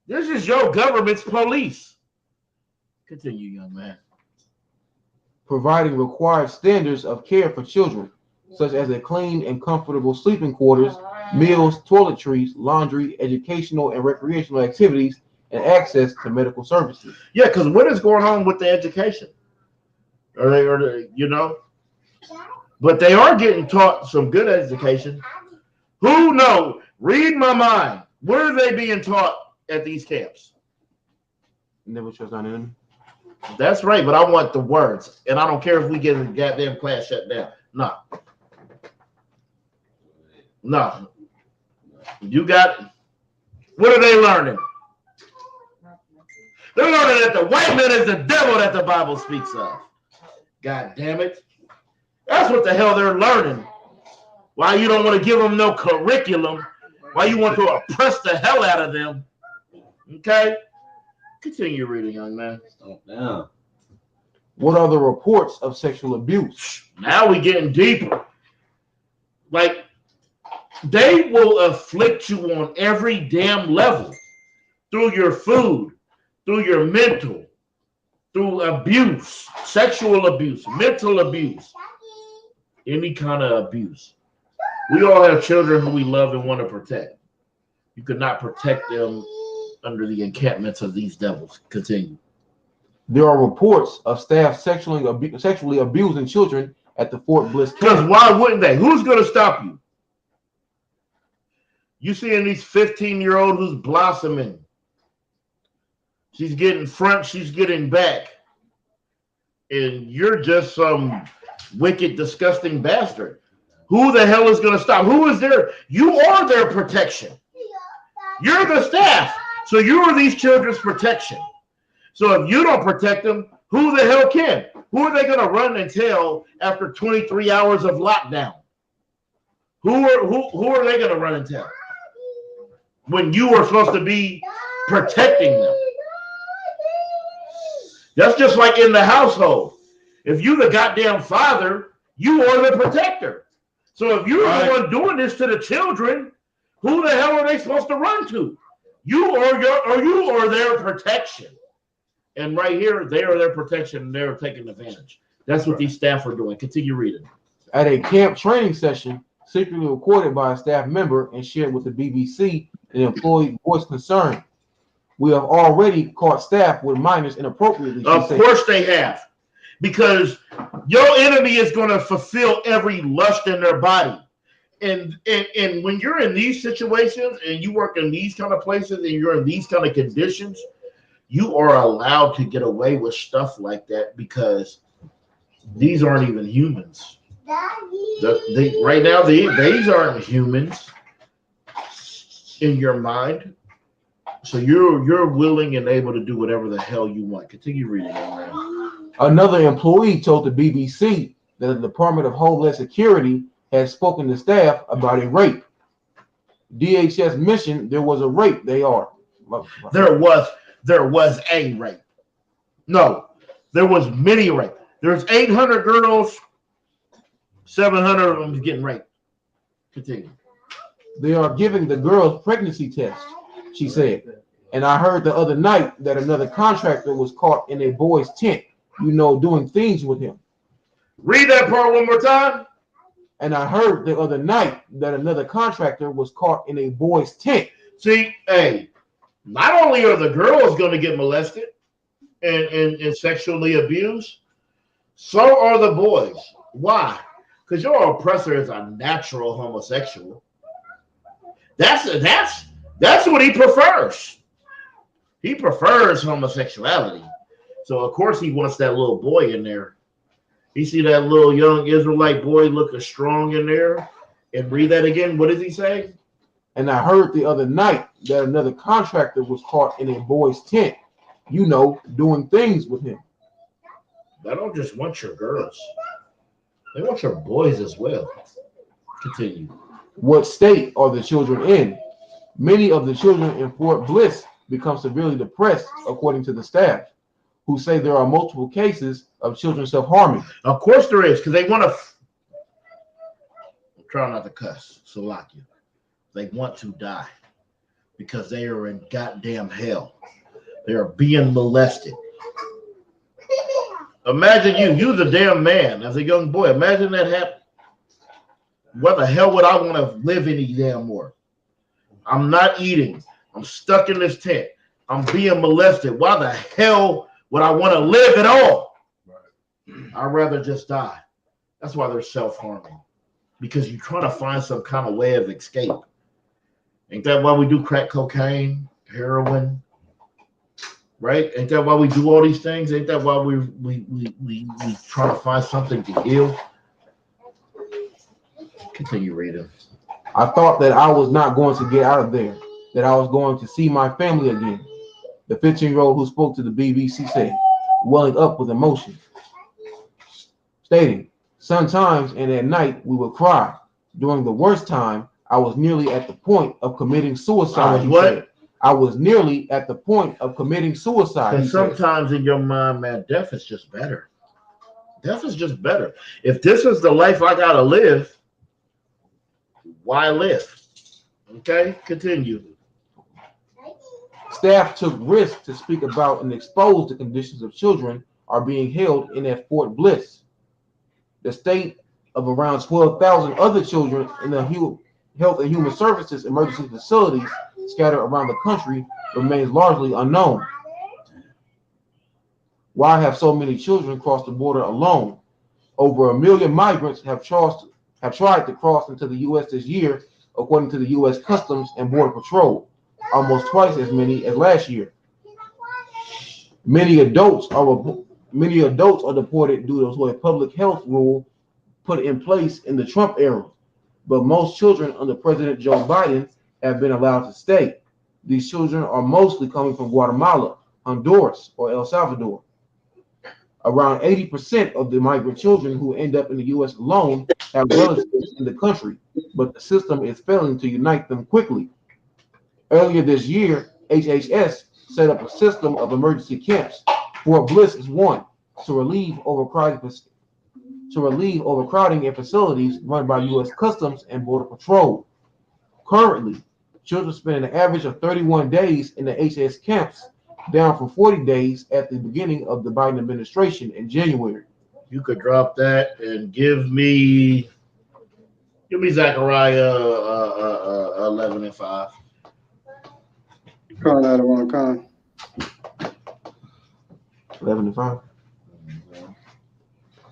This is your government's police. Continue, young man.
Providing required standards of care for children, such as a clean and comfortable sleeping quarters, meals, toiletries, laundry, educational and recreational activities, and access to medical services.
Yeah, because what is going on with the education? Are they, you know? But they are getting taught some good education. Who knows? Read my mind. What are they being taught at these camps?
Never trust on enemy.
That's right, but I want the words. And I don't care if we get the goddamn class shut down. No. You got it. What are they learning? They're learning that the white man is the devil that the Bible speaks of. God damn it. That's what the hell they're learning. Why you don't want to give them no curriculum. Why you want to oppress the hell out of them. Okay? Continue reading, young man.
Down.
What are the reports of sexual abuse?
Now we getting deeper. Like, they will afflict you on every damn level. Through your food, through your mental, through abuse, sexual abuse, mental abuse, any kind of abuse. We all have children who we love and want to protect. You could not protect them under the encampments of these devils. Continue.
There are reports of staff sexually abusing children at the Fort Bliss camp.
Because why wouldn't they? Who's going to stop you? You seeing these 15-year-old who's blossoming. She's getting front, she's getting back. And you're just some wicked, disgusting bastard. Who the hell is going to stop? Who is there? You are their protection. You're the staff. So you are these children's protection. So if you don't protect them, who the hell can? Who are they going to run and tell after 23 hours of lockdown? Who are they going to run and tell? When you are supposed to be protecting them. That's just like in the household. If you the goddamn father, you are the protector. So if you're the one doing this to the children, who the hell are they supposed to run to? You are their protection. And right here, they are their protection and they're taking advantage. That's what these staff are doing. Continue reading.
At a camp training session, secretly recorded by a staff member and shared with the BBC, an employee voiced concern. We have already caught staff with minors inappropriately.
Of course they have. Because your enemy is going to fulfill every lust in their body. And when you're in these situations and you work in these kind of places and you're in these kind of conditions, you are allowed to get away with stuff like that because these aren't even humans. Right now, these aren't humans in your mind. So you're willing and able to do whatever the hell you want. Continue reading, man.
Another employee told the BBC that the Department of Homeland Security had spoken to staff about a rape. DHS mentioned there was a rape. There was a rape. No, there was many rape. There's 800 girls, 700 of them is getting raped. Continue. They are giving the girls pregnancy tests, she said. And I heard the other night that another contractor was caught in a boy's tent, doing things with him.
Read that part one more time.
And I heard the other night that another contractor was caught in a boy's tent.
See, hey, not only are the girls going to get molested and sexually abused, so are the boys. Why? Because your oppressor is a natural homosexual. That's what he prefers. He prefers homosexuality. So of course he wants that little boy in there. You see that little young Israelite boy looking strong in there? And read that again. What does he say?
And I heard the other night that another contractor was caught in a boy's tent, you know, doing things with him.
They don't just want your girls. They want your boys as well. Continue.
What state are the children in? Many of the children in Fort Bliss become severely depressed, according to the staff, who say there are multiple cases of children self-harming.
Of course there is, because they want to. I'm trying not to cuss, Salakia. They want to die because they are in goddamn hell. They are being molested. Imagine you're the damn man as a young boy. Imagine that happen. What the hell would I want to live any damn more? I'm not eating. I'm stuck in this tent. I'm being molested. Why the hell would I want to live at all? I'd rather just die. That's why they're self-harming. Because you're trying to find some kind of way of escape. Ain't that why we do crack cocaine, heroin? Right? Ain't that why we do all these things? Ain't that why we try to find something to heal? Continue reading.
I thought that I was not going to get out of there, that I was going to see my family again. The 15-year-old who spoke to the BBC said, welling up with emotion, stating, sometimes and at night we would cry. During the worst time, I was nearly at the point of committing suicide. I was nearly at the point of committing suicide.
And sometimes in your mind, man, death is just better. Death is just better. If this is the life I gotta live, why live? Okay, continue.
Staff took risks to speak about and expose the conditions of children are being held in at Fort Bliss. The state of around 12,000 other children in the Health and Human Services emergency facilities scattered around the country remains largely unknown. Why have so many children crossed the border alone? Over 1 million migrants have tried to cross into the U.S. this year, according to the U.S. Customs and Border Patrol, almost twice as many as last year. Many adults are deported due to a public health rule put in place in the Trump era, but most children under President Joe Biden have been allowed to stay. These children are mostly coming from Guatemala, Honduras, or El Salvador. Around 80% of the migrant children who end up in the U.S. alone have relatives in the country, but the system is failing to unite them quickly. Earlier this year, HHS set up a system of emergency camps. Fort Bliss is one, to relieve overcrowding in facilities run by U.S. Customs and Border Patrol. Currently, children spend an average of 31 days in the HHS camps, down from 40 days at the beginning of the Biden administration in January.
You could drop that and give me Zechariah 11:5.
Calling out of one con.
11:5.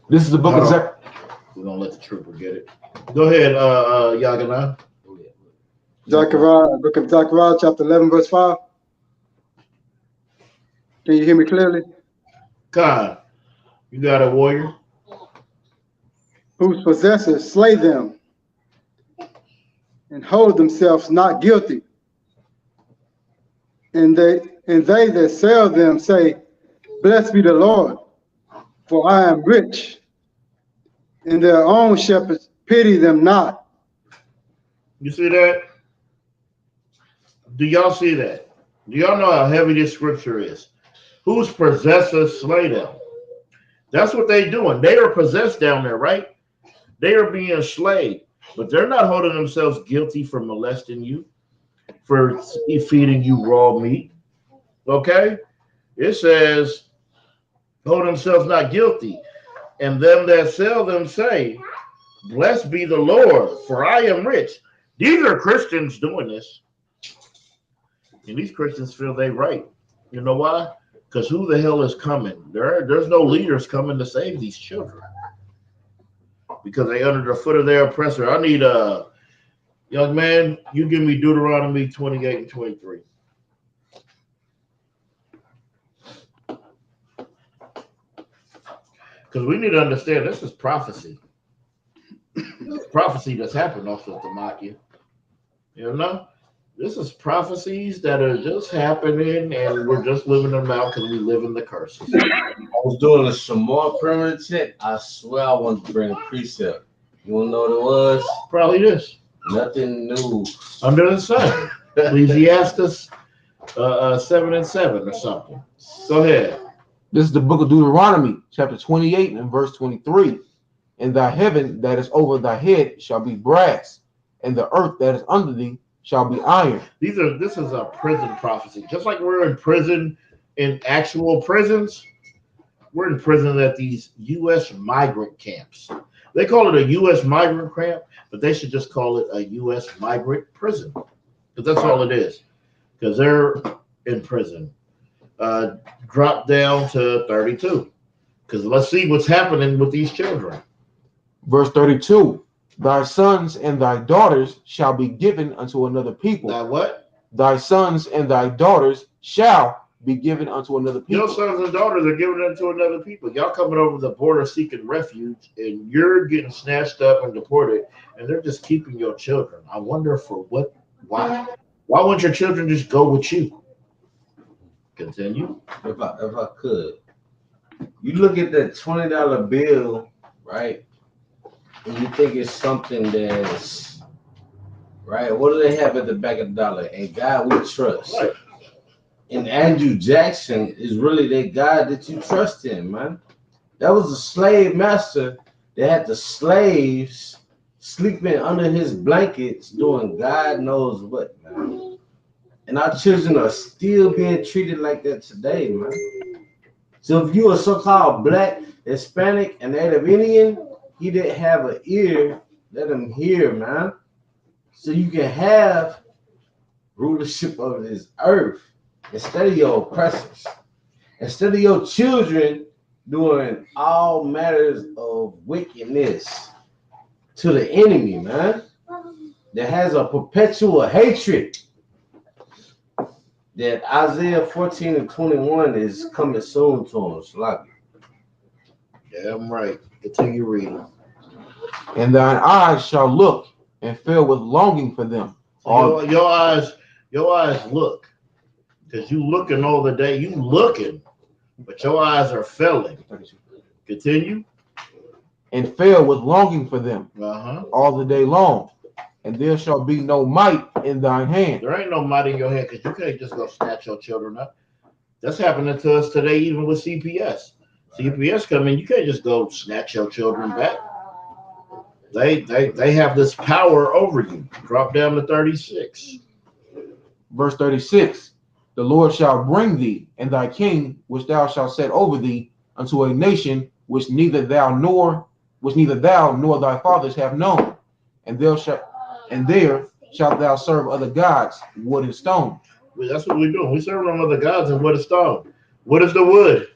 This is the book of Zechariah.
We're gonna let the trooper get it. Go ahead, Yagana.
Zechariah, book of Zechariah, chapter 11, verse 5. Can you hear me clearly?
God, you got a warrior?
Whose possessors slay them and hold themselves not guilty. And they that sell them say, blessed be the Lord, for I am rich. And their own shepherds pity them not.
You see that? Do y'all see that? Do y'all know how heavy this scripture is? Whose possessors slay them? That's what they're doing. They are possessed down there, right? They are being slayed, but they're not holding themselves guilty for molesting you, for feeding you raw meat. Okay? It says, hold themselves not guilty. And them that sell them say, blessed be the Lord, for I am rich. These are Christians doing this. And these Christians feel they right. You know why? Because who the hell is coming? There's no leaders coming to save these children. because they under the foot of their oppressor. I need a young man. You give me Deuteronomy 28 and 23. Because we need to understand this is prophecy. This is prophecy that's happened off of the Maki. You know? This is prophecies that are just happening and we're just living them out because we live in the curses.
I was doing a Shamar perimeter check. I swear I wanted to bring a precept. You want to know what it was?
Probably this.
Nothing new.
Under the sun. Ecclesiastes 7 and 7 or something. Go ahead.
This is the book of Deuteronomy, chapter 28 and verse 23. And thy heaven that is over thy head shall be brass, and the earth that is under thee shall be iron.
This is a prison prophecy. Just like we're in prison in actual prisons, we're in prison at these U.S. migrant camps. They call it a U.S. migrant camp, but they should just call it a U.S. migrant prison. Because that's all it is. Because they're in prison. Drop down to 32. Because let's see what's happening with these children.
Verse 32. Thy sons and thy daughters shall be given unto another people.
Now what?
Thy sons and thy daughters shall be given unto another people.
Your sons and daughters are given unto another people. Y'all coming over the border seeking refuge, and you're getting snatched up and deported, and they're just keeping your children. I wonder for what? Why? Why won't your children just go with you? Continue.
If I could, you look at that $20 bill, right? And you think it's something that's right. What do they have at the back of the dollar? And God we trust.
Right.
And Andrew Jackson is really that God that you trust in, man. That was a slave master that had the slaves sleeping under his blankets doing God knows what, man. And our children are still being treated like that today, man. So if you are so-called Black, Hispanic, and Native Indian, he didn't have an ear, let him hear, man. So you can have rulership of this earth instead of your oppressors. Instead of your children doing all matters of wickedness to the enemy, man. That has a perpetual hatred. That Isaiah 14 and 21 is coming soon to him. Sloppy.
Yeah, I'm right. Continue reading.
And thine eyes shall look and fill with longing for them.
So your eyes look. Because you looking all the day. You looking, but your eyes are failing. Continue.
And fail with longing for them
Uh-huh.
all the day long. And there shall be no might in thine hand.
There ain't no might in your hand because you can't just go snatch your children up. That's happening to us today, even with CPS. CPS come in, you can't just go snatch your children back. They have this power over you. Drop down to 36.
Verse 36. The Lord shall bring thee and thy king, which thou shalt set over thee, unto a nation which neither thou nor thy fathers have known, and there shalt thou serve other gods, wood and stone.
Well, that's what we're doing. We serve on other gods and wood and stone. What is the wood?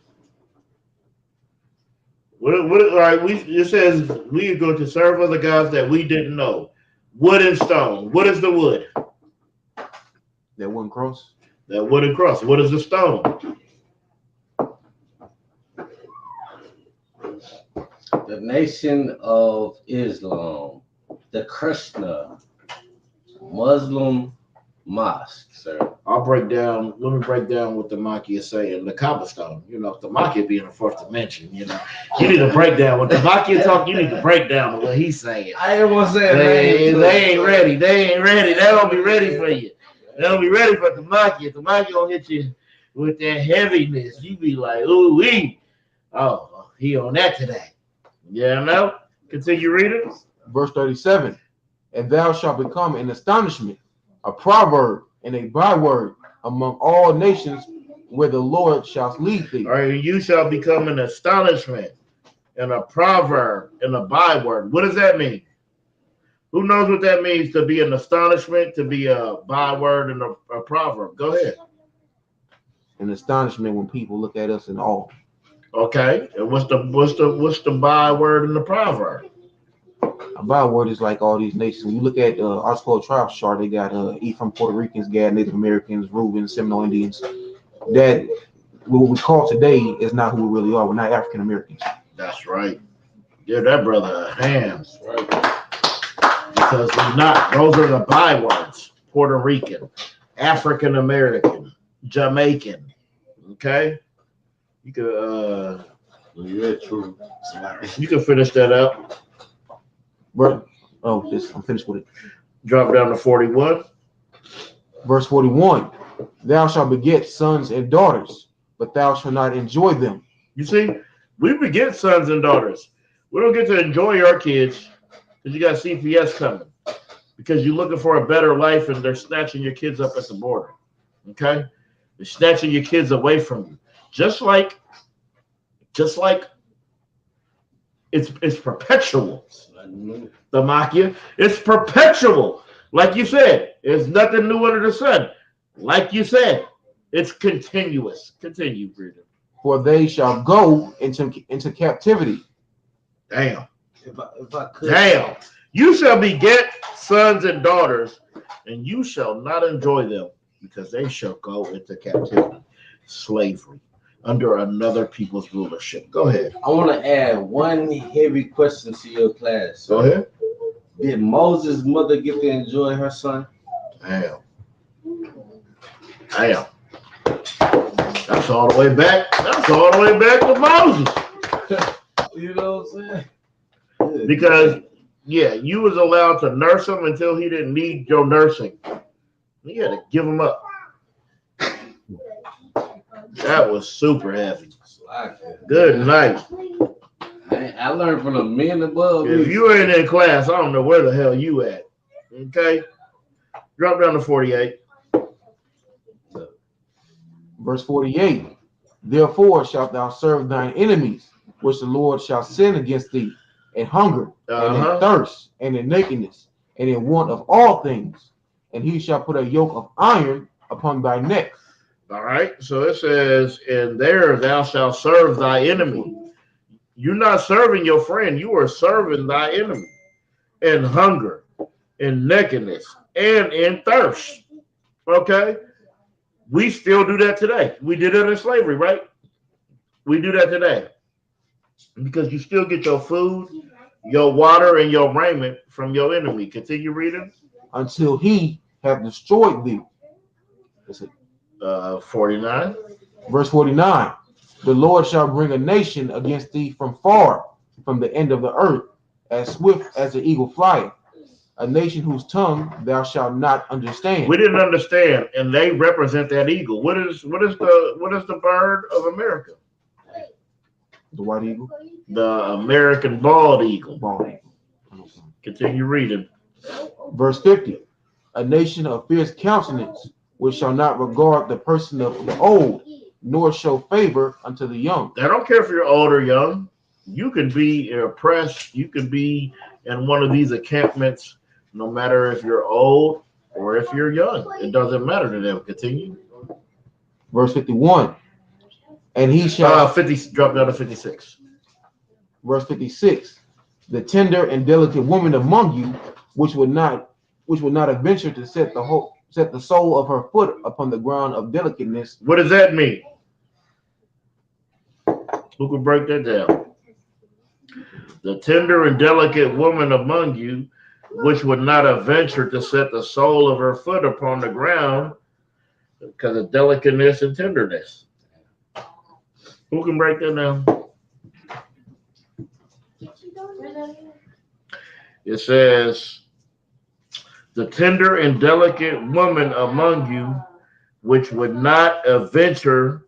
What? All right. It says we are going to serve other gods that we didn't know. Wood and stone. What is the wood?
That wooden cross.
That wooden cross. What is the stone?
The Nation of Islam, the Krishna Muslim mosque, sir.
Let me break down what the Maki is saying. The cobblestone, the Maki being the fourth dimension, you need to break down what the Maki is talking. You need to break down what he's saying.
I ain't gonna say
they ain't ready. They don't be ready for you. They don't be ready for the Maki. If the Maki gonna hit you with that heaviness, you be like, ooh wee. Oh, he on that today. Yeah, Continue reading.
Verse 37. And thou shalt become an astonishment, a proverb, and a byword among all nations where the Lord shall lead thee.
All right, you shall become an astonishment and a proverb and a byword. What does that mean? Who knows what that means to be an astonishment, to be a byword and a proverb? Go ahead.
An astonishment when people look at us in awe.
Okay, and what's the byword and the proverb?
A byword is like all these nations. When you look at our spoiled tribes chart, they got Ephraim, Puerto Ricans, Gad, Native Americans, Reuben, Seminole Indians. That what we call today is not who we really are. We're not African Americans.
That's right. Give that brother a hand. Right. Because we're not. Those are the bywords. Puerto Rican, African American, Jamaican. Okay? You could
Yeah, true.
you can finish that up.
I'm finished with it.
Drop down to 41.
Verse 41. Thou shalt beget sons and daughters, but thou shalt not enjoy them.
You see, we beget sons and daughters. We don't get to enjoy our kids because you got CPS coming. Because you're looking for a better life and they're snatching your kids up at the border. Okay? They're snatching your kids away from you. Just like it's perpetual. The Makia, it's perpetual. Like you said, there's nothing new under the sun. Like you said, it's continuous. Continue, Freedom.
For they shall go into captivity.
Damn.
If I could.
Damn. You shall beget sons and daughters, and you shall not enjoy them, because they shall go into captivity, slavery, under another people's rulership. Go ahead.
I want to add one heavy question to your class.
Go ahead.
Did Moses' mother get to enjoy her son?
Damn. Damn. That's all the way back. That's all the way back to Moses.
You know what I'm saying?
Because, yeah, you was allowed to nurse him until he didn't need your nursing. You had to give him up. That was super heavy. Good night.
I learned from the men above.
If you ain't in class, I don't know where the hell you at. Okay? Drop down to 48.
Verse 48. Therefore shalt thou serve thine enemies, which the Lord shall send against thee, in hunger, and in thirst, and in nakedness, and in want of all things. And he shall put a yoke of iron upon thy neck.
All right. So it says, and there thou shalt serve thy enemy. You're not serving your friend. You are serving thy enemy in hunger, in nakedness, and in thirst. Okay? We still do that today. We did it in slavery, right? We do that today. Because you still get your food, your water, and your raiment from your enemy. Continue reading.
Until he have destroyed thee. That's it.
49.
Verse 49. The Lord shall bring a nation against thee from far, from the end of the earth, as swift as the eagle flieth. A nation whose tongue thou shalt not understand.
We didn't understand, and they represent that eagle. What is the bird of America?
The white eagle?
The American bald eagle.
Bald eagle.
Continue reading.
Verse 50. A nation of fierce countenance, which shall not regard the person of the old, nor show favor unto the young.
I don't care if you're old or young. You can be oppressed. You can be in one of these encampments, no matter if you're old or if you're young. It doesn't matter to them. Continue.
Verse 51. And he shall
50 drop down to 56.
Verse 56. The tender and delicate woman among you, which would not adventure to set the sole of her foot upon the ground of delicateness.
What does that mean? Who can break that down? The tender and delicate woman among you, which would not adventure to set the sole of her foot upon the ground because of delicateness and tenderness. Who can break that down? It says, the tender and delicate woman among you, which would not adventure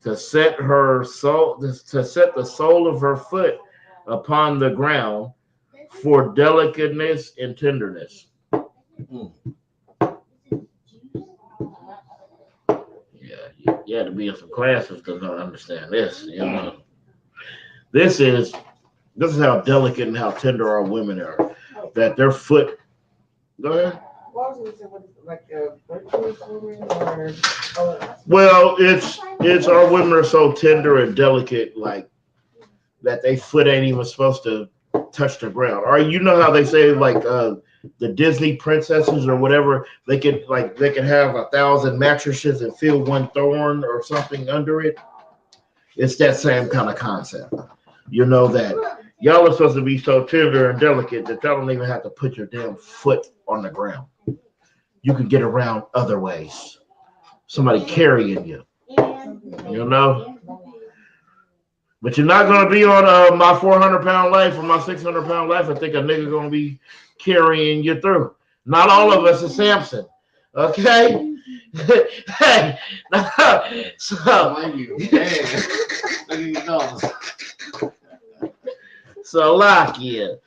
to set the sole of her foot upon the ground for delicateness and tenderness. Yeah, you had to be in some classes to understand this. You know, this is how delicate and how tender our women are. That their foot. Go ahead. Well, it's our women are so tender and delicate, like that they foot ain't even supposed to touch the ground. Or you know how they say like the Disney princesses or whatever, they can have 1,000 mattresses and feel one thorn or something under it. It's that same kind of concept. You know that y'all are supposed to be so tender and delicate that y'all don't even have to put your damn foot on the ground. You can get around other ways. Somebody carrying you. You know? But you're not going to be on my 400-pound life or my 600-pound life. I think a nigga going to be carrying you through. Not all of us is Samson. Okay? Hey. So, lock you.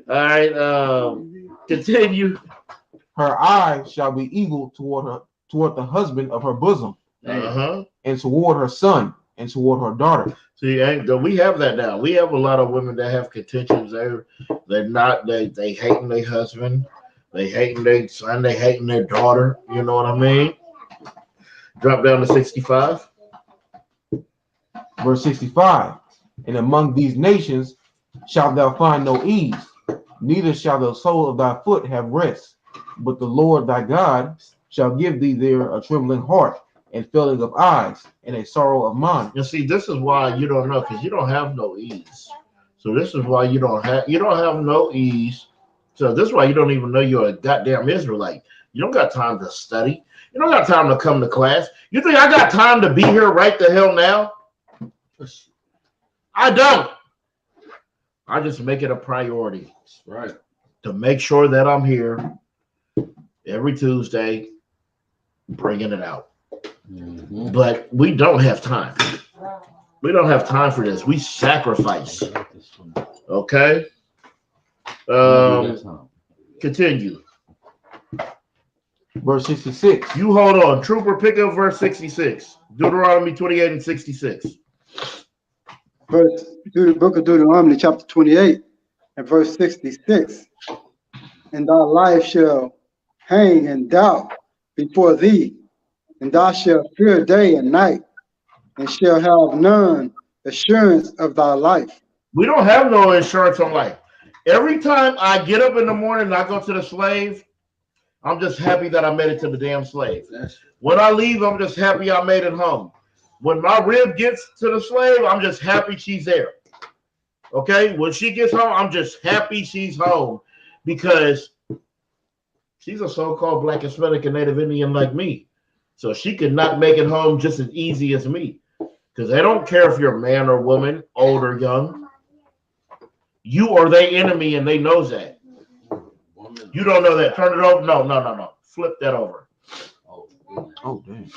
All right. Continue.
Her eyes shall be eagle toward the husband of her bosom, and toward her son, and toward her daughter.
See, we have that now. We have a lot of women that have contentions. They hating their husband, they hating their son, they hating their daughter. You know what I mean? Drop down to 65.
Verse 65. And among these nations shalt thou find no ease, neither shall the sole of thy foot have rest. But the Lord thy God shall give thee there a trembling heart, and failing of eyes, and a sorrow of mind.
You see, this is why you don't know, because you don't have no ease. So this is why you don't have no ease. So this is why you don't even know you're a goddamn Israelite. You don't got time to study. You don't got time to come to class. You think I got time to be here right the hell now? I don't. I just make it a priority.
Right.
To make sure that I'm here every Tuesday, bringing it out. Mm-hmm. But we don't have time. We don't have time for this. We sacrifice. Okay? Continue.
Verse 66.
You hold on. Trooper, pick up verse 66. Deuteronomy 28 and 66.
The book of Deuteronomy, chapter 28, and verse 66. And thy life shall hang in doubt before thee, and thou shalt fear day and night, and shall have none assurance of thy life.
We don't have no insurance on life. Every time I get up in the morning and I go to the slave, I'm just happy that I made it to the damn slave. When I leave, I'm just happy I made it home. When my rib gets to the slave, I'm just happy she's there. Okay? When she gets home, I'm just happy she's home because she's a so-called Black, Hispanic, and Native Indian like me. So she could not make it home just as easy as me. Because they don't care if you're a man or woman, old or young. You are their enemy, and they know that. You don't know that. Turn it over. No. Flip that over.
Oh, damn.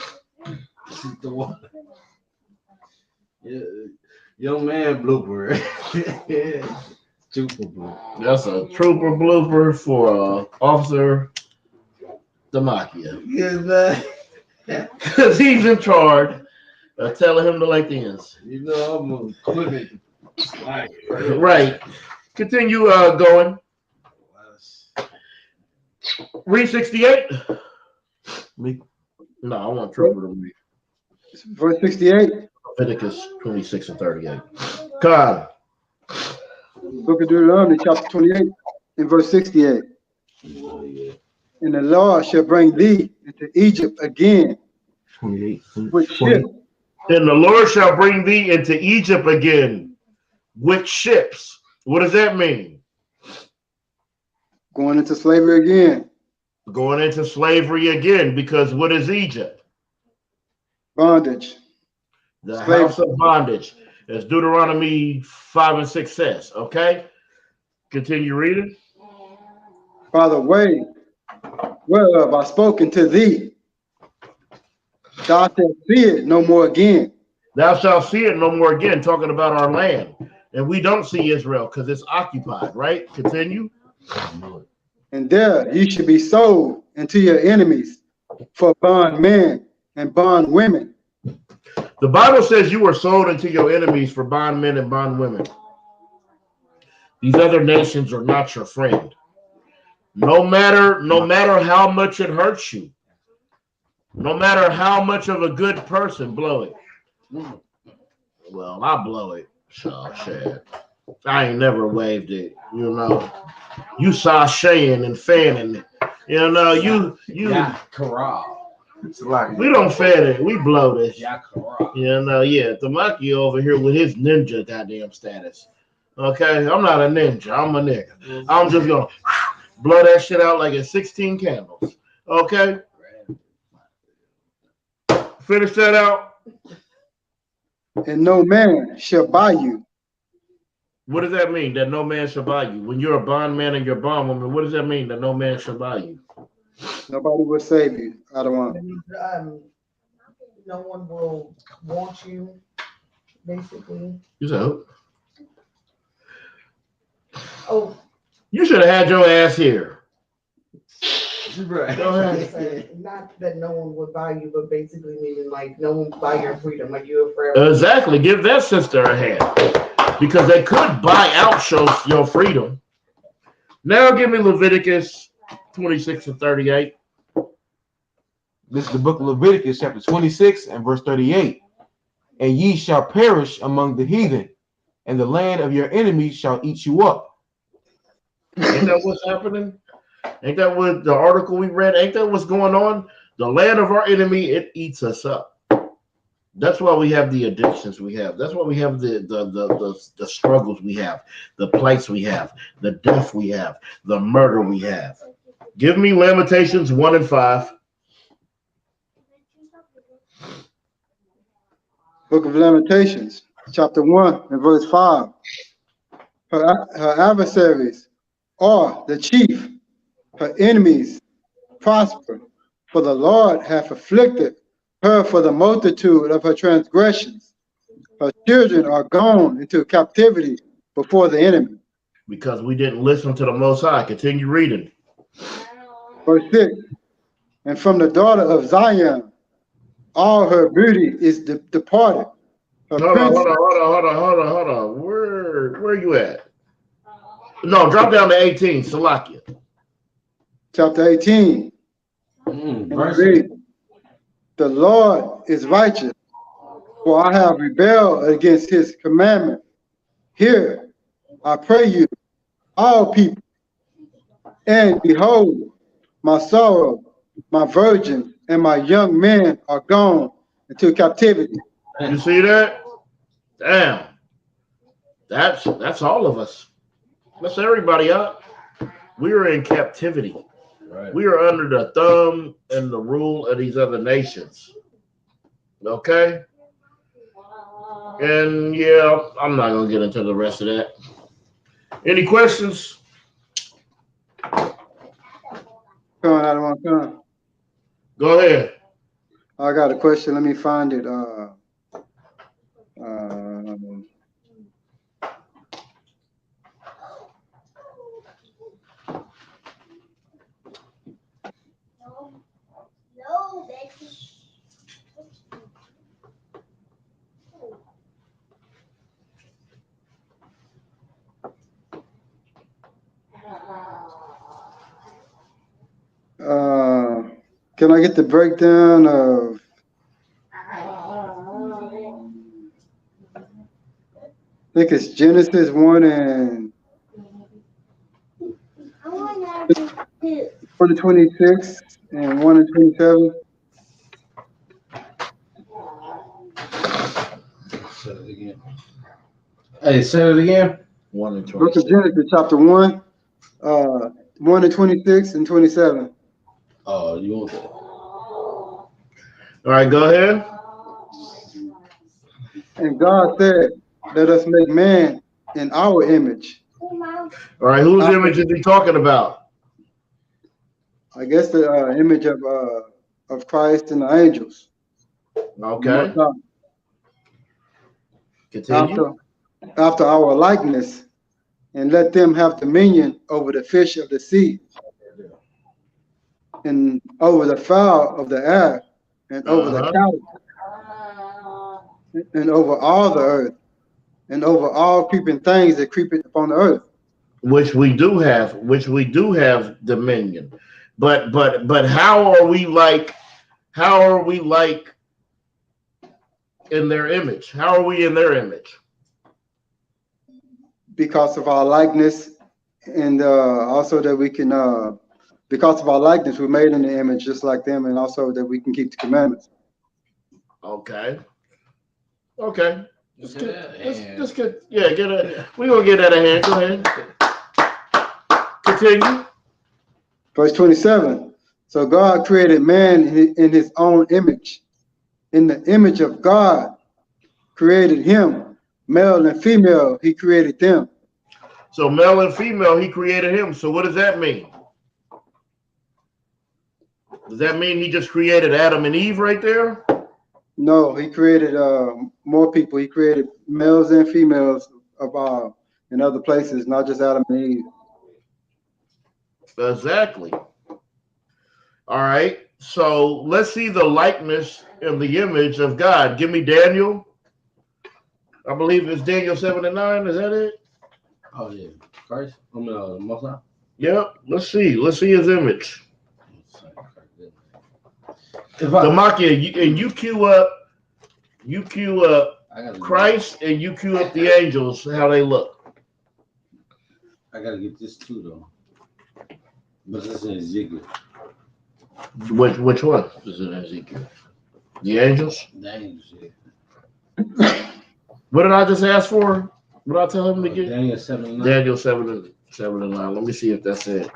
Yeah, young man blooper. Trooper blooper.
That's a trooper blooper for Officer Damakia.
Yes, man.
Because he's in charge of telling him to light the ends.
You know, I'm gonna quit it.
Right. Continue going. Read 68.
Me.
No, I want trooper to read.
Verse 68.
Leviticus 26 and 38. God.
Book of Deuteronomy, chapter 28, and verse 68. And the Lord shall bring thee into Egypt again.
28.
With ships.
And the Lord shall bring thee into Egypt again with ships. What does that mean?
Going into slavery again.
Going into slavery again, because what is Egypt?
Bondage.
The house of bondage, as Deuteronomy 5 and 6 says. Okay? Continue reading.
By the way whereof I spoken to thee, thou shalt see it no more again.
Thou shalt see it no more again, talking about our land. And we don't see Israel because it's occupied, right? Continue.
And there ye should be sold into your enemies for bondmen and bondwomen.
The Bible says you were sold into your enemies for bondmen and bondwomen. These other nations are not your friend. No matter how much it hurts you, no matter how much of a good person, blow it. Well, I blow it. So shit. I ain't never waved it. You know, you sashaying and fanning it. You know,
Yeah, corral.
It's like
we don't fan it. We blow this.
Yeah, corral.
You know, yeah. Tamaki over here with his ninja goddamn status. Okay, I'm not a ninja. I'm a nigga. I'm just gonna blow that shit out like it's 16 candles. Okay, finish that out.
And no man shall buy you.
What does that mean? That no man shall buy you. When you're a bondman and you're a bondwoman, what does that mean? That no man shall buy you.
Nobody will save you. I don't want.
No one will want you, basically.
You said, who?
Oh,
You should have had your ass here.
Right.
Go ahead.
not that no one would buy you, but basically meaning like no one would buy your freedom, like you're forever.
Exactly. Give that sister a hand. Because they could buy out your freedom. Now give me Leviticus 26 and 38.
this is the book of Leviticus, chapter 26 and verse 38. And ye shall perish among the heathen, and the land of your enemies shall eat you up.
Ain't that what's happening? Ain't that what the article we read? Ain't that what's going on? The land of our enemy, it eats us up. That's why we have the addictions we have. That's why we have the struggles we have, the plights we have, the death we have, the murder we have. Give me Lamentations 1 and 5.
Book of Lamentations, chapter 1 and verse 5. Her adversaries are the chief, her enemies prosper, for the Lord hath afflicted her for the multitude of her transgressions. Her children are gone into captivity before the enemy.
Because we didn't listen to the Most High. Continue reading.
Verse 6. And from the daughter of Zion, all her beauty is departed. Her
Hold
prince,
on. Where you at? No, drop down to 18. Salakia.
chapter 18. And read, the Lord is righteous, for I have rebelled against his commandment. Hear, I pray you, all people, and behold, my sorrow, my virgin, and my young men are gone into captivity.
You see that? Damn. That's all of us. That's everybody up. We are in captivity.
Right.
We are under the thumb and the rule of these other nations. Okay? And yeah, I'm not gonna get into the rest of that. Any questions?
Come out of my tongue.
Go ahead.
I got a question. Let me find it. Can I get the breakdown of I think it's Genesis 1 and 26 and 1 and 27.
Say it again. Hey, say it again.
1 and
Book
26.
of Genesis, chapter 1, 1 and 26 and 27.
Oh, you want that?
All right, go ahead.
And God said, let us make man in our image.
All right, whose image is he talking about?
I guess the image of Christ and the angels.
Okay. Continue.
After our likeness, and let them have dominion over the fish of the sea, and over the fowl of the air, and over the cattle, and over all the earth, and over all creeping things that creep upon the earth.
Which we do have dominion. But how are we like in their image? How are we in their image?
because of our likeness, and also that we can, because of our likeness, we're made in the image just like them, and also that we can keep the commandments.
Okay. Okay.
Let's
Let's get, yeah, get it. We're going to get that ahead. Go ahead. Continue.
Verse 27. So God created man in his own image. In the image of God created him, male and female, he created them.
So male and female, he created him. So what does that mean? Does that mean he just created Adam and Eve right there?
No, he created more people. He created males and females of in other places, not just Adam and Eve.
Exactly. All right. So let's see the likeness and the image of God. Give me Daniel. I believe it's Daniel 7:9. Is that it?
Oh yeah, Christ. I mean, Most High.
Yep. Let's see. Let's see his image.
If I,
Demakia, you queue up Christ and you queue up the angels, how they look.
I gotta get this too though. But this is Ezekiel.
Which one is in Ezekiel? The angels?
The angels, yeah.
What did I just ask for? What did I tell him to get?
Daniel 7:9.
Daniel 7:9. Let me see if that's it.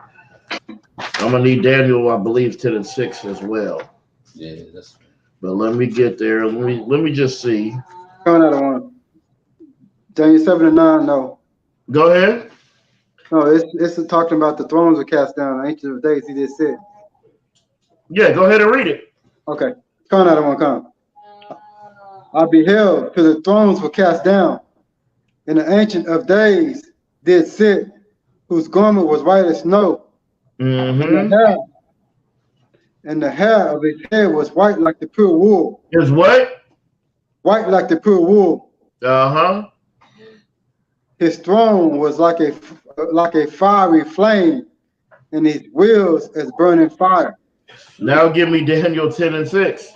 I'm gonna need Daniel, I believe, 10 and 6 as well.
Yeah, that's right.
But let me get there. Let me just see.
Coming out of one. Daniel 7:9, no.
Go ahead.
No, it's talking about the thrones were cast down. Ancient of Days, he just said.
Yeah, go ahead and read it.
Okay. Coming out of one, come. I beheld till the thrones were cast down, and the Ancient of Days did sit, whose garment was white as snow,
Mm-hmm.
and the hair of his head was white like the pure wool.
Is what?
White like the pure wool.
Uh-huh.
His throne was like a fiery flame, and his wheels as burning fire.
Now give me Daniel 10 and 6.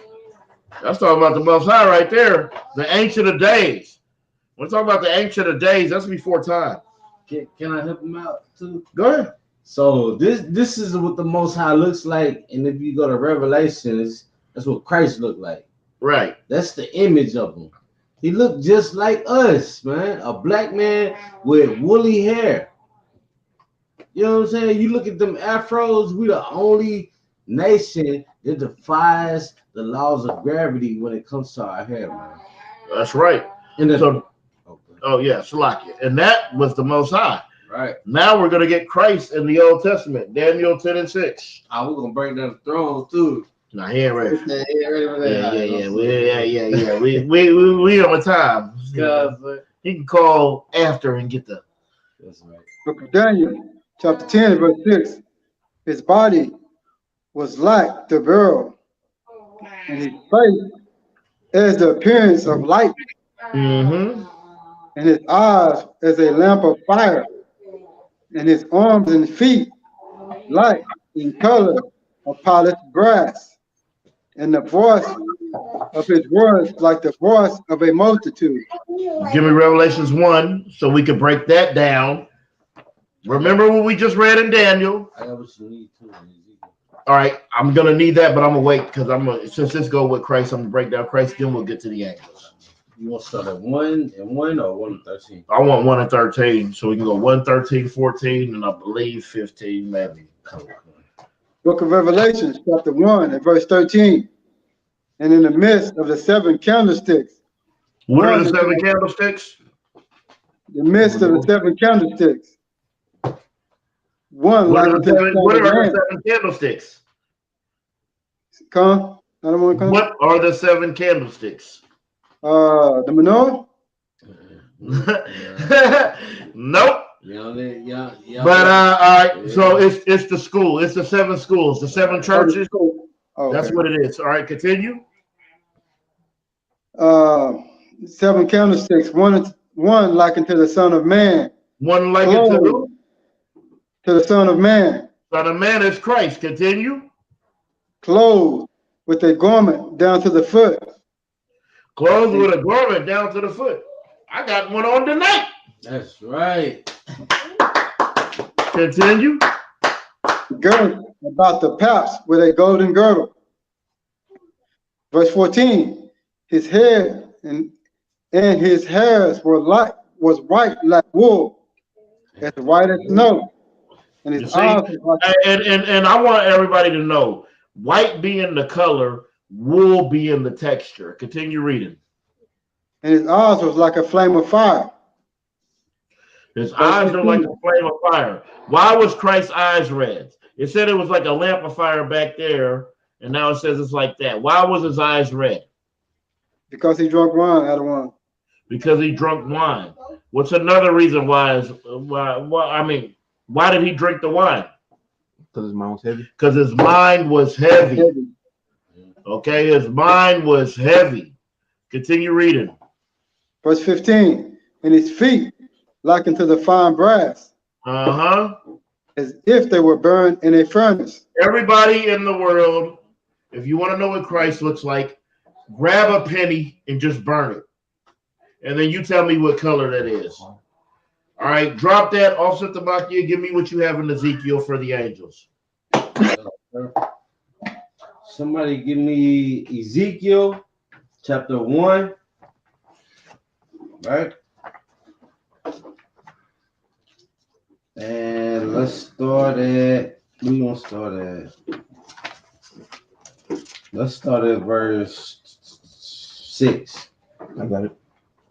That's talking about the Most High right there. The Ancient of Days. We're talking about the Ancient of Days. That's before time.
Can I help him out too?
Go ahead.
So this is what the Most High looks like, and if you go to Revelations, that's what Christ looked like.
Right.
That's the image of him. He looked just like us, man. A black man with woolly hair. You know what I'm saying? You look at them afros, we the only nation that defies the laws of gravity when it comes to our hair, man.
That's right.
And then,
So, oh yeah, Shalakia. And that was the Most High.
right.
Now we're going to get Christ in the Old Testament. Daniel 10 and 6.
We're gonna break down the throne too.
Now he ain't ready.
Yeah, he ain't ready for that.
Yeah. We on time. He can call after and get the.
That's right.
Book of Daniel, chapter 10, verse 6. His body was like the beryl, and his face as the appearance of light,
Mm-hmm.
and his eyes as a lamp of fire, and his arms and feet like in color of polished brass, and the voice of his words like the voice of a multitude.
Give me Revelations 1 so we can break that down. Remember what we just read in Daniel.
I got what you need too.
All right, I'm gonna need that, but I'm gonna wait because since this go with Christ, I'm gonna break down Christ, then we'll get to the angels.
You want to start at 1 and 1 or 1 and 13?
I want 1 and 13, so we can go 1, 13, 14, and I believe 15, maybe.
Book of Revelation, chapter 1, and verse 13. And in the midst of the 7 candlesticks.
What are the 7 candlesticks?
The midst of the 7 candlesticks. One
What
like
are the 7 candlesticks?
Come? I don't want to come.
What are the 7 candlesticks?
The menorah?
Nope.
Yeah.
But all right, so it's the school. It's the 7 schools, the 7 churches.
Oh, okay.
That's what it is. All right, continue.
7 candlesticks. One like unto the Son of Man.
One like it to who?
To the Son of Man.
Son of Man is Christ. Continue.
Clothed with a garment down to the foot.
Clothed with a garment down to the foot. I got one on tonight.
That's right.
Continue.
Girded about the paps with a golden girdle. Verse 14, his head and his hairs was white like wool, as white as snow, and
You
his
see,
eyes was like,
and I want everybody to know, white being the color, wool being the texture. Continue reading.
and his eyes was like a flame of fire.
His
Verse
eyes are like
15,
a flame of fire. Why was Christ's eyes red? It said it was like a lamp of fire back there, and now it says it's like that. Why was his eyes red?
because he drank wine out of wine.
Because he drank wine. What's another reason why? Why did he drink the wine?
Because his mind was heavy.
Because his mind was heavy.
Heavy.
Okay, his mind was heavy. Continue reading.
Verse 15, and his feet like unto the fine brass, as if they were burned in a furnace.
Everybody in the world, if you want to know what Christ looks like, grab a penny and just burn it. And then you tell me what color that is. All right, drop that off at the Makia. Give me what you have in Ezekiel for the angels.
Somebody give me Ezekiel chapter 1. Right? And let's start at, let's start at verse 6.
I got it.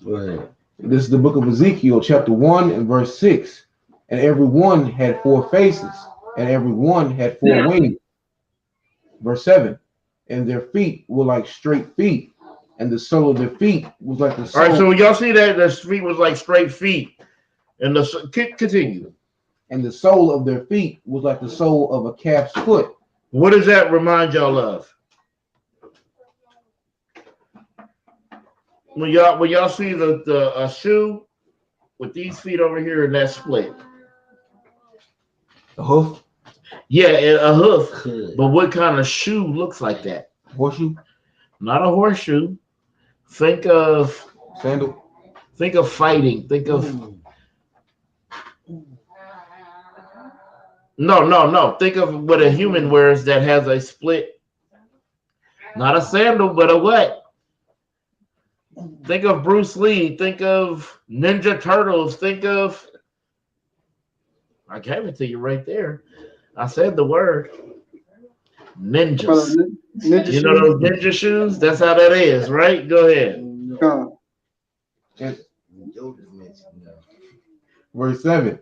Go ahead.
This is the book of Ezekiel, chapter 1 and verse 6. And every one had 4 faces, and every one had 4 wings. Verse 7. And their feet were like straight feet, and the sole of their feet was like the sole.
All right, so y'all see that their feet was like straight feet, and the continue.
And the sole of their feet was like the sole of a calf's foot.
What does that remind y'all of? When y'all see the shoe with these feet over here and that split.
A hoof?
Yeah, a hoof. But what kind of shoe looks like that?
Horseshoe?
Not a horseshoe. Think of
Sandal?
Think of fighting. Think of no. Think of what a human wears that has a split. Not a sandal, but a what? Think of Bruce Lee. Think of Ninja Turtles. Think of. I gave it to you right there. I said the word. Ninjas.
Ninja
you know those ninja shoes? That's how that is, right? Go ahead.
Verse 7.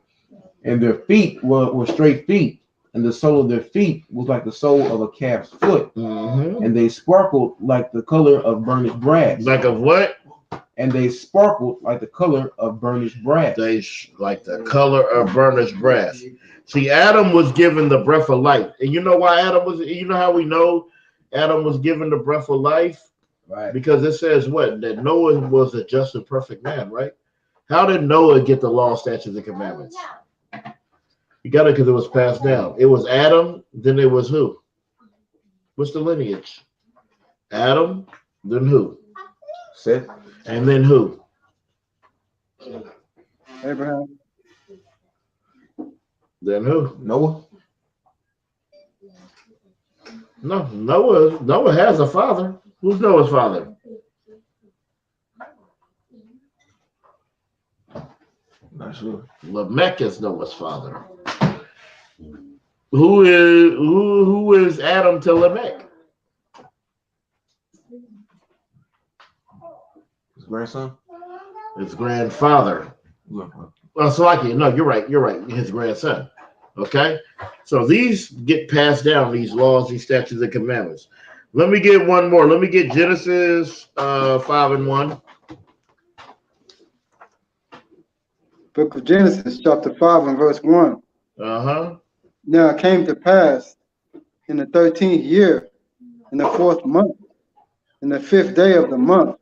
And their feet were straight feet, and the sole of their feet was like the sole of a calf's foot.
Mm-hmm.
And they sparkled like the color of burnished brass.
Like of what?
And they sparkled like the color of burnished brass.
They like the color of burnished brass. See, Adam was given the breath of life. And you know why Adam was, you know how we know Adam was given the breath of life?
Right.
Because it says what? That Noah was a just and perfect man, right? How did Noah get the law, statutes, and commandments? You got it because it was passed down. It was Adam, then it was who? What's the lineage? Adam, then who?
Seth.
And then who?
Abraham.
Then who?
Noah.
No, Noah has a father. Who's Noah's father?
Not sure.
Lamech is Noah's father. Who is Adam to Lamech?
His grandson.
His grandfather. Well, Salaki, no, you're right. His grandson. Okay? So these get passed down, these laws, these statutes, and commandments. Let me get one more. Let me get Genesis 5:1.
Book of Genesis, chapter 5 and verse 1.
Uh-huh.
Now it came to pass in the 13th year, in the 4th month, in the 5th day of the month,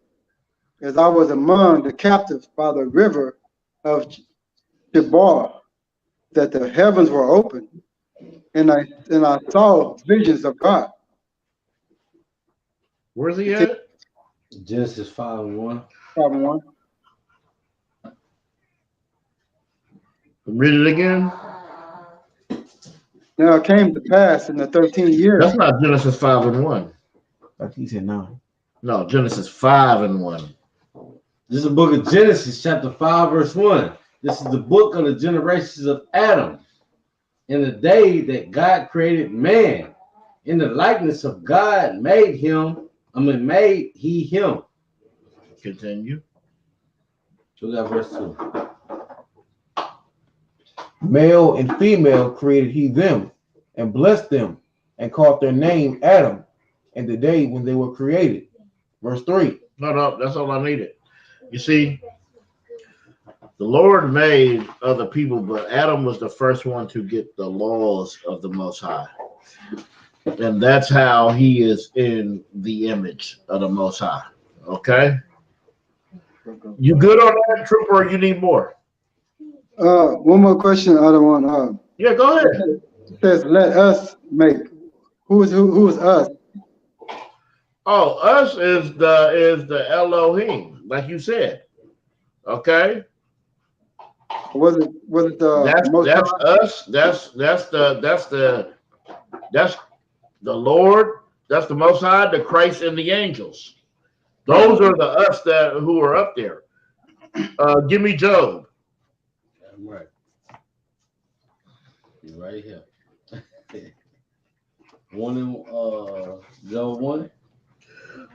as I was among the captives by the river of Chebar, that the heavens were opened, and I saw visions of God.
Where's he at?
Genesis 5:1.
5 and 1.
Read it again.
Now it came to pass in the 13th year.
That's not Genesis 5:1.
I think he said 9.
No, Genesis 5:1.
This is the book of Genesis, chapter 5, verse 1. This is the book of the generations of Adam. In the day that God created man, in the likeness of God made he him.
Continue.
So we got verse 2.
Male and female created he them, and blessed them, and called their name Adam, in the day when they were created. Verse 3.
No, that's all I needed. You see, the Lord made other people, but Adam was the first one to get the laws of the Most High. And that's how he is in the image of the Most High. Okay? You good on that, Trooper, or you need more?
One more question, other one.
Yeah, go ahead.
It says, "Let us make." Who is us?
Oh, us is the Elohim, like you said. Okay?
Was it
That's
Most High?
us. That's the Lord. That's the Most High, the Christ, and the angels. Those are the us who are up there. Give me Job.
Right. You're right here. One in Job 1.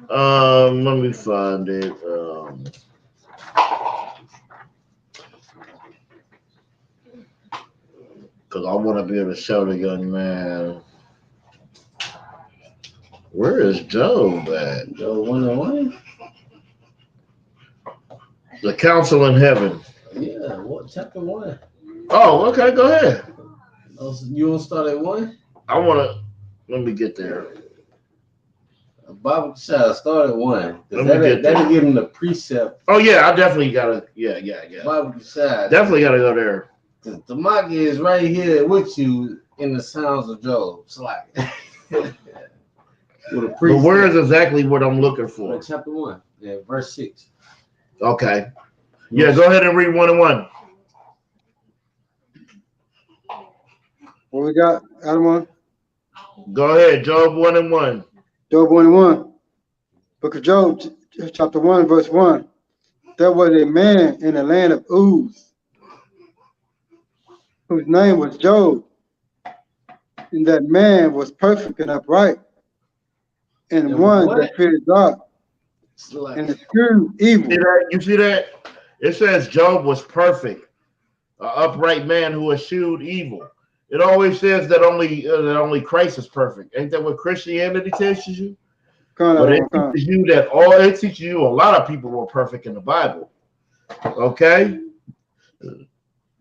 Let me find it. Because I want to be able to show the young man. Where is Job at?
Job 1 and 1?
The council in heaven.
Yeah, what chapter 1?
Oh, okay, go ahead.
Oh, so you want to start at 1?
Let me get there.
Bible child start at 1.
That'll
give him the precept.
Oh, yeah, I definitely got to, yeah.
Bible child.
Definitely got to go there.
The Maki is right here with you in the sounds of Job. It's like with a
But
precept.
where is exactly what I'm looking for?
Chapter 1, yeah, verse 6.
Okay. Yeah, go ahead and read 1 and 1.
What we got, other one?
Go ahead, Job 1 and 1.
Job 1 and 1. Book of Job, chapter 1, verse 1. There was a man in the land of Uz, whose name was Job, and that man was perfect and upright, and one that feared God, and eschewed evil.
You see that? It says Job was perfect, an upright man who eschewed evil. It always says that only Christ is perfect. Ain't that what Christianity teaches you? But it teaches you that it teaches you a lot of people were perfect in the Bible. Okay?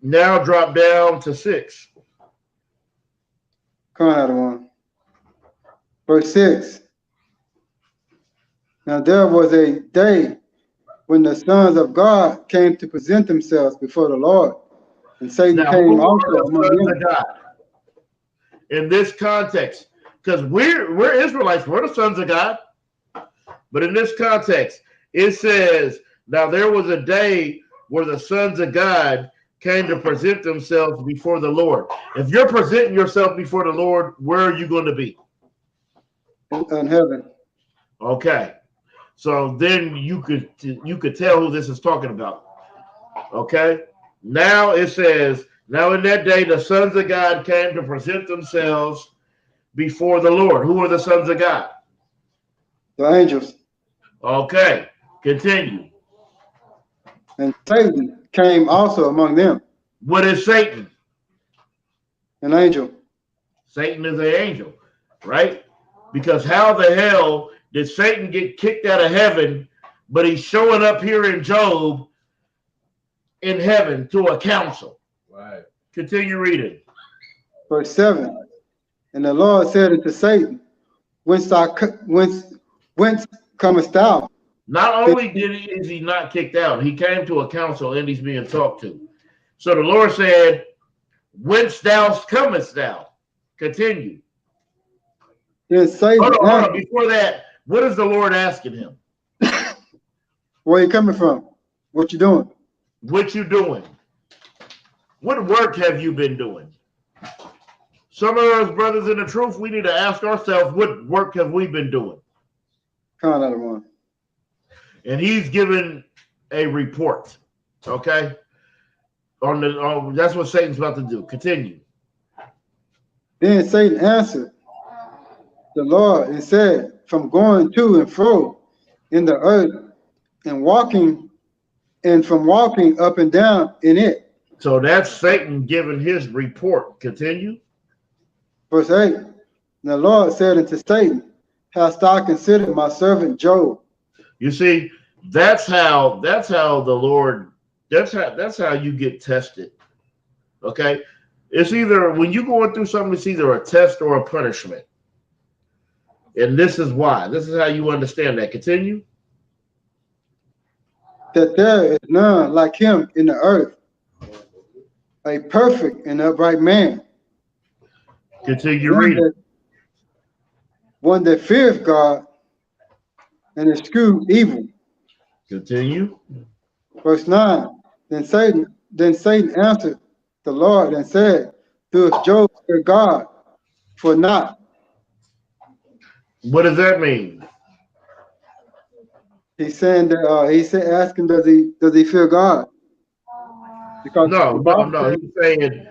Now drop down to 6.
Come on, other one. Verse 6. Now there was a day when the sons of God came to present themselves before the Lord, and Satan came also among them.
God. In this context, because we're Israelites, we're the sons of God. But in this context, it says, now there was a day where the sons of God came to present themselves before the Lord. If you're presenting yourself before the Lord, where are you going to be?
In heaven.
Okay. So then you could tell who this is talking about. Okay. Now it says, now in that day, the sons of God came to present themselves before the Lord. Who are the sons of God?
The angels.
Okay. Continue.
And Satan came also among them.
What is Satan?
An angel.
Satan is an angel, right? Because how the hell did Satan get kicked out of heaven, but he's showing up here in Job in heaven to a council?
Right.
Continue reading.
Verse 7. And the Lord said unto Satan, whence comest thou?
Not only is he not kicked out, he came to a council and he's being talked to. So the Lord said, whence thou comest thou? Continue.
Then Satan,
hold on. Before that, what is the Lord asking him?
Where you coming from? What you doing?
What you doing? What work have you been doing? Some of us brothers in the truth, we need to ask ourselves, what work have we been doing?
Con out of one.
And he's given a report. Okay? That's what Satan's about to do. Continue.
Then Satan answered the Lord and said, from going to and fro in the earth and from walking up and down in it.
So that's Satan giving his report. Continue.
Verse 8. The Lord said unto Satan, hast thou considered my servant Job?
You see, that's how the Lord, that's how you get tested. Okay? It's either when you're going through something, it's either a test or a punishment. And this is why. This is how you understand that. Continue.
That there is none like him in the earth, a perfect and upright man.
Continue reading.
One that feareth God and eschew evil.
Continue.
Verse 9. Then Satan answered the Lord and said, doeth Job fear God for naught?
What does that mean?
He's saying that asking, does he fear God? Because
no. He's saying,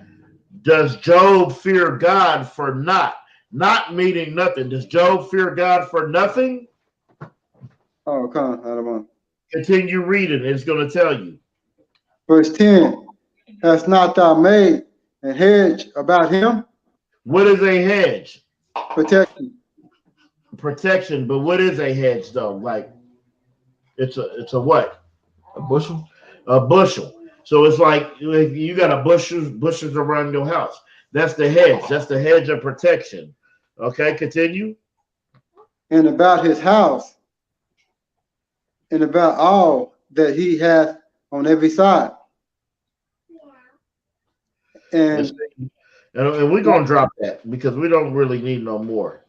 does Job fear God for naught? Not meaning nothing. Does Job fear God for nothing?
Oh, come on, I don't know.
Continue reading. It's going to tell you.
Verse 10. Hast not thou made a hedge about him?
What is a hedge?
Protection.
Protection, but what is a hedge though? Like it's a what?
A bushel.
A bushel. So it's like you got a bushes around your house. That's the hedge. That's the hedge of protection. Okay, continue.
And about his house, and about all that he hath on every side. And
we're gonna drop that because we don't really need no more.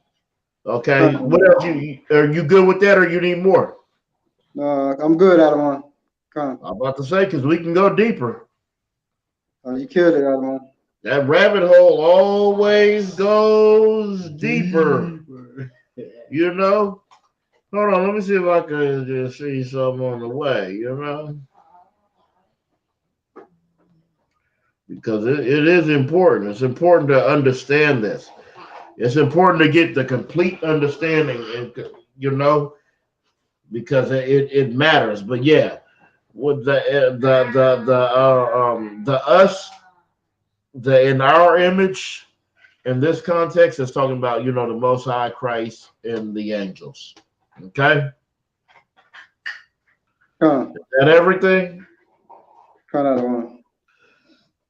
Okay. What else are you good with that, or you need more?
I'm good, Adam.
I'm about to say because we can go deeper.
You killed it, Adam.
That rabbit hole always goes deeper. You know? Hold on, let me see if I can just see something on the way, you know? Because it is important. It's important to understand this. It's important to get the complete understanding, you know, because it matters. But yeah, with the us, the in our image, in this context, is talking about, you know, the Most High, Christ, and the angels. Okay? Is that everything?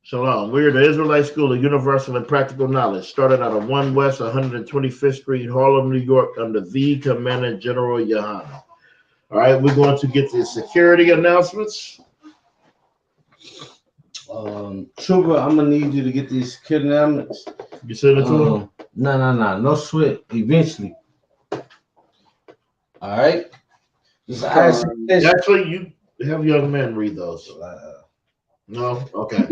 Shalom. We're the Israelite School of Universal and Practical Knowledge. Started out of 1 West 125th Street, Harlem, New York, under the Commandant General Yohana. All right, we're going to get the security announcements.
Trooper, I'm gonna need you to get these security announcements.
You said it to him?
No sweat. Eventually. All right.
Actually, you have young men read those. No? Okay.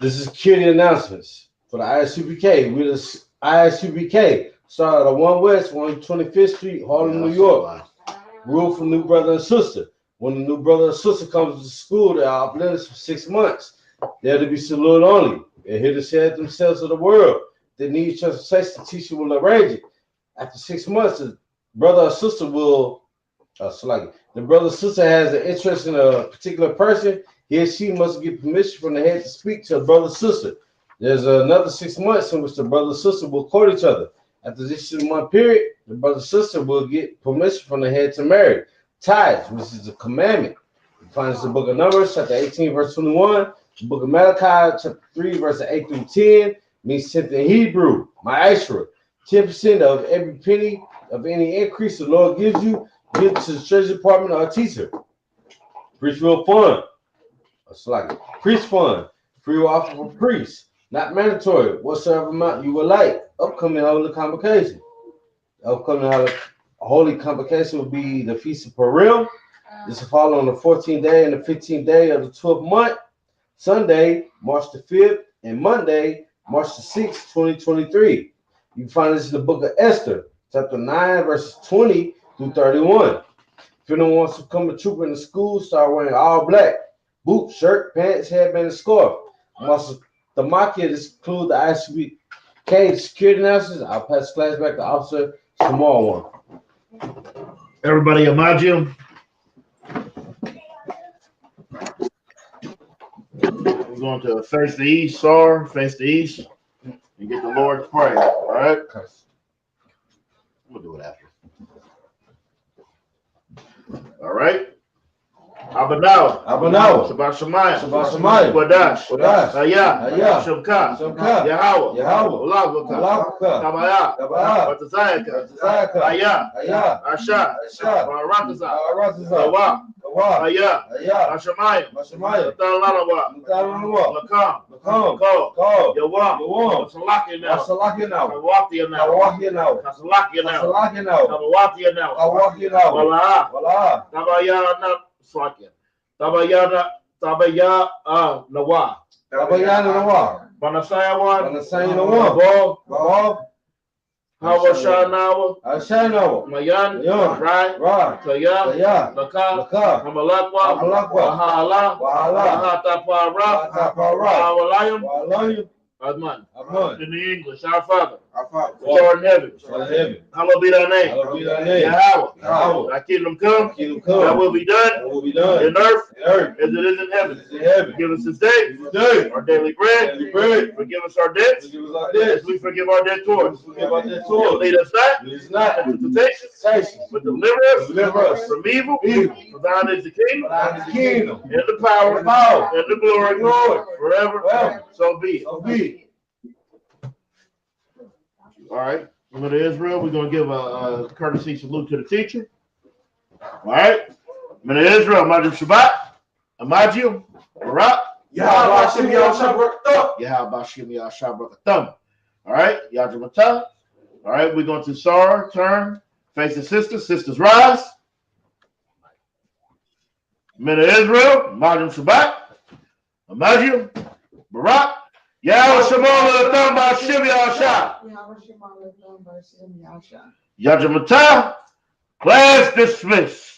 This is security announcements for the ISUPK. We're the ISUPK. Started at 1 West 125th Street, Harlem, New York. Rule for new brother and sister. When the new brother and sister comes to school, they are blended for 6 months. They're to be saluted only. They're here to share themselves to the world. They need transportation. The teacher will arrange it. After 6 months, the brother or sister will, the brother or sister has an interest in a particular person. He or she must get permission from the head to speak to a brother or sister. There's another 6 months in which the brother or sister will court each other. After this 6 month period, the brother or sister will get permission from the head to marry. Tithes, which is a commandment. You find this in the book of Numbers, chapter 18, verse 21. The book of Malachi, chapter 3, verse 8 through 10, means 10th in Hebrew, ma'ashra. 10% of every penny of any increase the Lord gives you, give it to the treasury department or a teacher. Priesthood fund. Priest fund. Free offer for priests. Not mandatory. Whatsoever amount you would like. Upcoming holy convocation. Upcoming holy convocation will be the Feast of Purim. This will fall on the 14th day and the 15th day of the 12th month. Sunday, March the 5th, and Monday, March the 6th, 2023. You can find this in the book of Esther, chapter 9, verses 20 through 31. If anyone wants to become a trooper in the school, start wearing all black, boots, shirt, pants, headband, and scarf. The Makia include the ISUPK security analysis. I'll pass the class back to Officer Small One.
Everybody in my gym. We're going to face the east, SAR, face the east, and get the Lord's prayer. All right? We'll do it after. All right? Abanawa. Shabbat Shemayim. Wadash. Ayah. Shabkat. Yahweh. Olagaka. Kabaya. Batazayaka. Ayah. Asha. Barakazah. Kawa. Ayah. Ashamayim. Talalalawa. Lakam. Ko. Yawam. Salakia now. Kawatia now. Kasalakia now. Kawatia now. Wala. Kabaya now. Tabaya Nawa. Banasaya Bob. Hawashanawa. Mayan. Right. Kaya. Laka. Hamalakwa. Wahala. Taparam. Adman. In the English, our Father. Which art in heaven. Hallowed be thy name. Yahweh. Thy kingdom come. Thy will be done. In earth. As it is in heaven. Give us this day our daily bread. Forgive us our debts. As we forgive our debtors. Lead us not into temptation, but deliver us from evil. For thine is the kingdom, and the power, and the glory, forever. So be it. All right. Over to Israel, we're going to give a courtesy salute to the teacher. All right. I'm in Israel, Majim Shabbat, Amajim, Barak, Yahweh Bashim Yashabakatam. All right. Yajamata. All right. We're going to Sar, turn, face the sisters. Sisters rise. I'm in Israel, Majim Shabbat, Amajim, Barak, Yahweh Shemon Latam Bashim Yasha. Yajamata. Class dismissed.